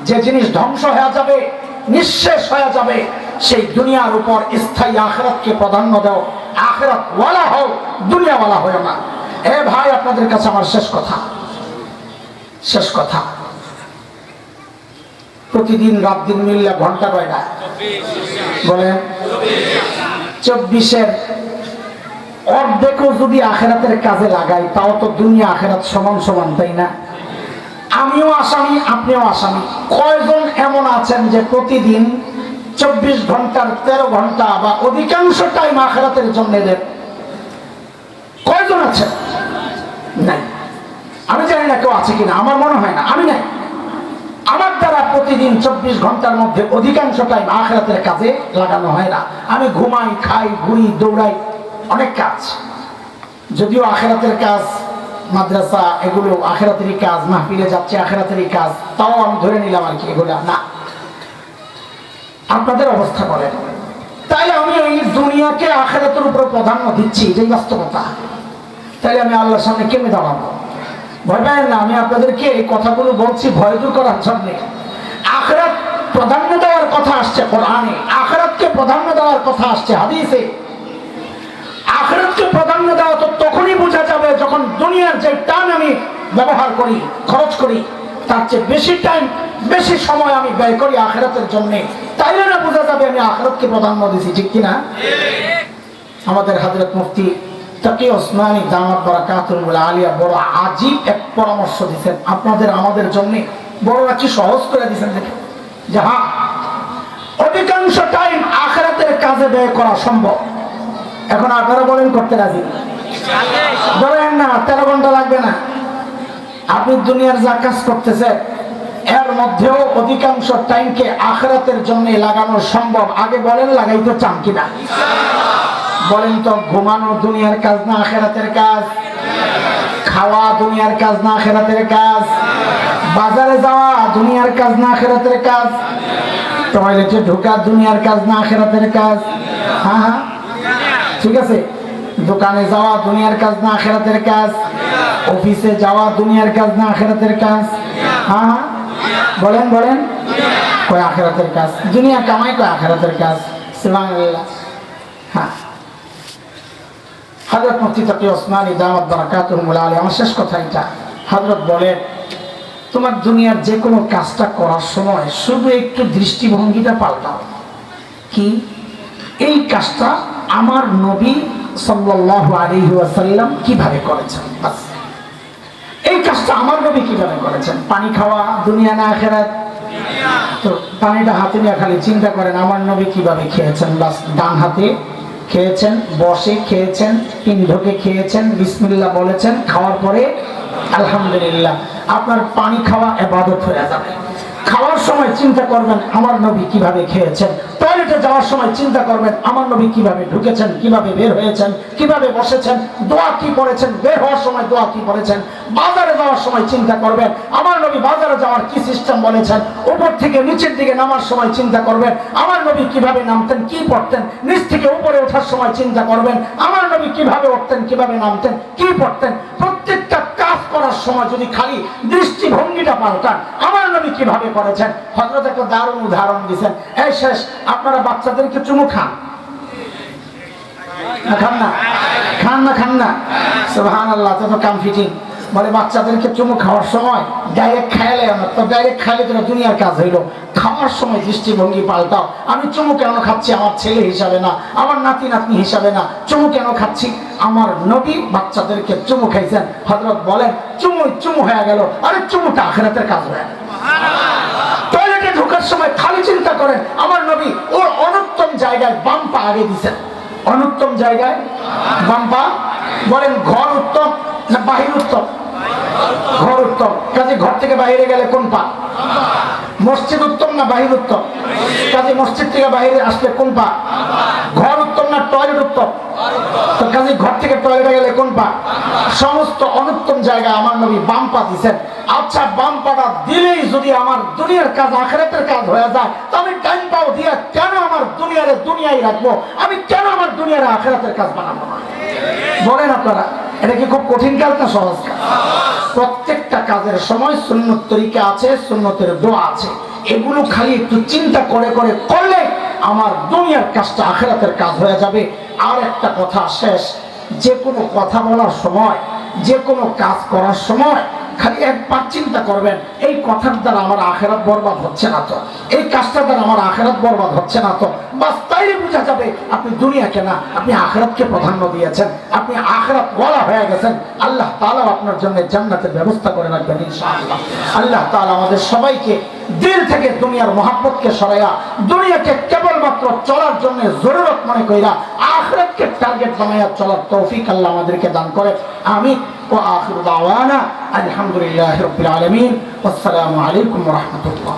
যে জিনিস ধ্বংস হয়ে যাবে, নিঃশেষ হয়ে যাবে, সেই দুনিয়ার উপর স্থায়ী আখিরাতকে প্রাধান্য দাও। আখিরাত ওয়ালা হও, দুনিয়া ওয়ালা হও না। এ ভাই, আপনাদের কাছে আমার শেষ কথা, প্রতিদিন রাত দিন মিললে ঘন্টা কয়টা বলেন? 24-এর অর্ধেকও যদি আখিরাতের কাজে লাগাই, তাও তো দুনিয়া আখিরাত সমান সমান, তাই না? আমিও আসামি, আপনিও আসামি। কয়জন এমন আছেন যে প্রতিদিন 24 ঘন্টার 13 ঘন্টা বা অধিকাংশ টাইম আখিরাতের জন্য দেন? কয়জন আছেন? নাই। আমি জানি না কেউ আছে কিনা, আমার মনে হয় না, আমি নাই। আমার দ্বারা প্রতিদিন 24 ঘন্টার মধ্যে অধিকাংশ টাইম আখিরাতের কাজে লাগানো হয় না। আমি ঘুমাই, খাই, ঘুরি, দৌড়াই, অনেক কাজ। যদিও আখিরাতের কাজ, মাদ্রাসা, এগুলো আখিরাতেরই কাজ, মাহফিলে যাচ্ছে আখিরাতেরই কাজ, তাও আমি ধরে নিলাম আর কি এগুলো না। আপনাদের অবস্থা বলেন। তাইলে আমি এই দুনিয়াকে আখিরাতের উপর প্রাধান্য দিচ্ছি, এটাই বাস্তবতা। তাইলে আমি আল্লাহর সামনে কেমনে দাঁড়াবো? ভয় পাবেন না, আমি আপনাদেরকে এই কথাগুলো বলছি ভয় দূর করার জন্য। আখিরাত প্রাধান্য দেওয়ার কথা আসছে কোরআনে, আখিরাতকে প্রাধান্য দেওয়ার কথা আসছে হাদিসে। আখিরাতকে প্রাধান্য দেওয়া তো তখনই বোঝা যাবে যখন দুনিয়ার যে টাইম আমি ব্যবহার করি, খরচ করি, তার চেয়ে বেশি টাইম, বেশি সময় আমি ব্যয় করি আখিরাতের জন্য। তাইলে না বোঝা যাবে আমি আখিরাতকে প্রাধান্য দিছি, ঠিক কিনা? আমাদের হযরত মুফতি তাকি ওসমানী দামাত বারাকাতুহুল আলিয়া বড় আজীব এক পরামর্শ দিয়েছেন আপনাদের আমাদের জন্য। বড়রা কি সহজ করে দিয়েছেন দেখেন, যে হ্যাঁ, অধিকাংশ টাইম আখিরাতের কাজে ব্যয় করা সম্ভব। এখন আপনারা বলেন করতে রাজি? ধরেন না 13 ঘন্টা লাগবে না, আপনি দুনিয়ার যা কাজ করতেছেন এর মধ্যেও অধিকাংশ টাইমকে আখিরাতের জন্য লাগানো সম্ভব। আগে বলেন লাগাইতে চান কিনা? বলেন তো, ঘুমানো দুনিয়ার কাজ না আখিরাতের কাজ? খাওয়া দুনিয়ার কাজ না আখিরাতের কাজ? বাজারে যাওয়া দুনিয়ার কাজ না আখিরাতের কাজ? টয়লেটে ঢোকা দুনিয়ার কাজ না আখিরাতের কাজ? হ্যাঁ হ্যাঁ, ঠিক আছে। দোকানে যাওয়া দুনিয়ার কাজ না আখিরাতের কাজ? অফিসে যাওয়া দুনিয়ার কাজ না আখিরাতের কাজ? হ্যাঁ হ্যাঁ, বলেন বলেন। কয় আখিরাতের কাজ, দুনিয়া কামাই, কয় আখিরাতের কাজ। সুবহানাল্লাহ। হ্যাঁ, হযরত মুফতি তাকি ওসমানী দামাত বারাকাতুহুল আলিয়া, আমার শেষ কথা এটা। হযরত বলেন, তোমার দুনিয়ার যে কোনো কাজটা করার সময় শুধু একটু দৃষ্টিভঙ্গিটা পাল্টাও। কি? এই কাজটা আমার নবী সাল্লাল্লাহু আলাইহি ওয়াসাল্লাম কিভাবে করেছেন, বাস। এই কাজটা আমার নবী কিভাবে করেছেন। পানি খাওয়া দুনিয়া না আখিরাত? তো পানিটা হাতে নিয়ে খালি চিন্তা করেন আমার নবী কিভাবে খেয়েছেন, বাস। ডান হাতে খেয়েছেন, বসে খেয়েছেন, পিণ্ঢকে খেয়েছেন, বিসমিল্লাহ বলেছেন, খাওয়ার পরে আলহামদুলিল্লাহ। আপনার পানি খাওয়া ইবাদত হয়ে যাবে। খাওয়ার সময় চিন্তা করবেন আমার নবী কিভাবে খেয়েছেন। টয়লেটে যাওয়ার সময় চিন্তা করবেন আমার নবী কিভাবে ঢুকেছেন, কিভাবে বের হয়েছেন, কিভাবে বসেছেন, দোয়া কি করেছেন, বের হওয়ার সময় দোয়া কি করেছেন। বাজারে যাওয়ার সময় চিন্তা করবেন আমার নবী বাজারে যাওয়ার কি সিস্টেম বলেছেন। উপর থেকে নিচের দিকে নামার সময় চিন্তা করবেন আমার নবী কিভাবে নামতেন, কি পড়তেন। নিচ থেকে উপরে ওঠার সময় চিন্তা করবেন আমার নবী কিভাবে উঠতেন, কিভাবে নামতেন, কি পড়তেন। প্রত্যেকটা কাজ করার সময় যদি খালি দৃষ্টিভঙ্গিটা পাল্টান আমার নবী কিভাবে করেছেন। হযরত একটা দারুণ উদাহরণ দিয়েছেন। এই শেষ, আপনারা বাচ্চাদেরকে চুমু খান না খান না? খান না খান না? সুবহানাল্লাহ, তো কাম ফিটিং। বলে বাচ্চাদেরকে চুমু খাওয়ার সময় ডাইরেক্ট খাইলে না, তো ডাইরেক্ট খাইলে তো দুনিয়ার কাজ হইলো। খাওয়ার সময় দৃষ্টিভঙ্গি পাল্টাও। আমি চুমু কেন খাচ্ছি? আমার ছেলে হিসাবে না, আমার নাতি নাতনি হিসাবে না। চুমু কেন খাচ্ছি? আমার নবী বাচ্চাদেরকে চুমু খাইছেন। হযরত বলেন চুমু হয়ে গেল। আরে চুমুটা আখিরাতের কাজ হয়ে গেল। টয়লেটে ঢোকার সময় খালি চিন্তা করেন, আমার নবী ওর অনুত্তম জায়গায় বাম পা আগে দিছেন। অনুত্তম জায়গায় বাম পা। বলেন ঘর উত্তম না বাহির উত্তম? ঘর উত্তম। কাজে ঘর থেকে বাইরে গেলে কোন পা? মসজিদ উত্তম না বাহির উত্তম? কাজে মসজিদ থেকে বাইরে আসলে কোন পা? ঘর উত্তম না টয়লেট উত্তম? তো কাজে ঘর থেকে টয়লেটে গেলে কোন পা? সমস্ত অনুত্তম জায়গায় আমার নবী বাম পা দিচ্ছেন। আচ্ছা, বাম পাটা দিলেই যদি আমার দুনিয়ার কাজ আখিরাতের কাজ হয়ে যায়, তো আমি ডান পাও দিয়ে কেন আমার দুনিয়ায় রাখবো? আমি কেন আমার দুনিয়ার আখিরাতের কাজ বানাবো না? বলেন আপনারা, এটা কি খুব কঠিন কাজ না সহজ কাজ? প্রত্যেকটা কাজের সময় সুন্নত তরিকা আছে, সুন্নতের দোয়া আছে। এগুলো খালি একটু চিন্তা করে করলে আমার দুনিয়ার কাজটা আখিরাতের কাজ হয়ে যাবে। আর একটা কথা শেষ, যে কোনো কথা বলার সময়, যে কোনো কাজ করার সময় খালি একবার চিন্তা করবেন, এই কথার দ্বারা আমার আখিরাত বরবাদ হচ্ছে না তো, এই কাজটার দ্বারা আমার আখিরাত বরবাদ হচ্ছে না তো। বাস তাইলে বোঝা যাবে আপনি দুনিয়াকে না, আপনি আখিরাতকে প্রাধান্য দিয়েছেন, আপনি আখিরাত ওয়ালা হয়ে গেছেন। আল্লাহ তাআলা আপনার জন্য জান্নাতের ব্যবস্থা করে রাখবেন ইনশাআল্লাহ। আল্লাহ তাআলা আমাদের সবাইকে দিল থেকে দুনিয়ার মহাব্বতকে সরাইয়া দুনিয়াকে কেবলমাত্র চলার জন্য জরুরত মনে কইরা আখিরাতকে টার্গেট বানাইয়া চলার তৌফিক আল্লাহ আমাদেরকে দান করে। আমিন। وآخر دعوانا الحمد لله رب العالمين والسلام عليكم ورحمة الله।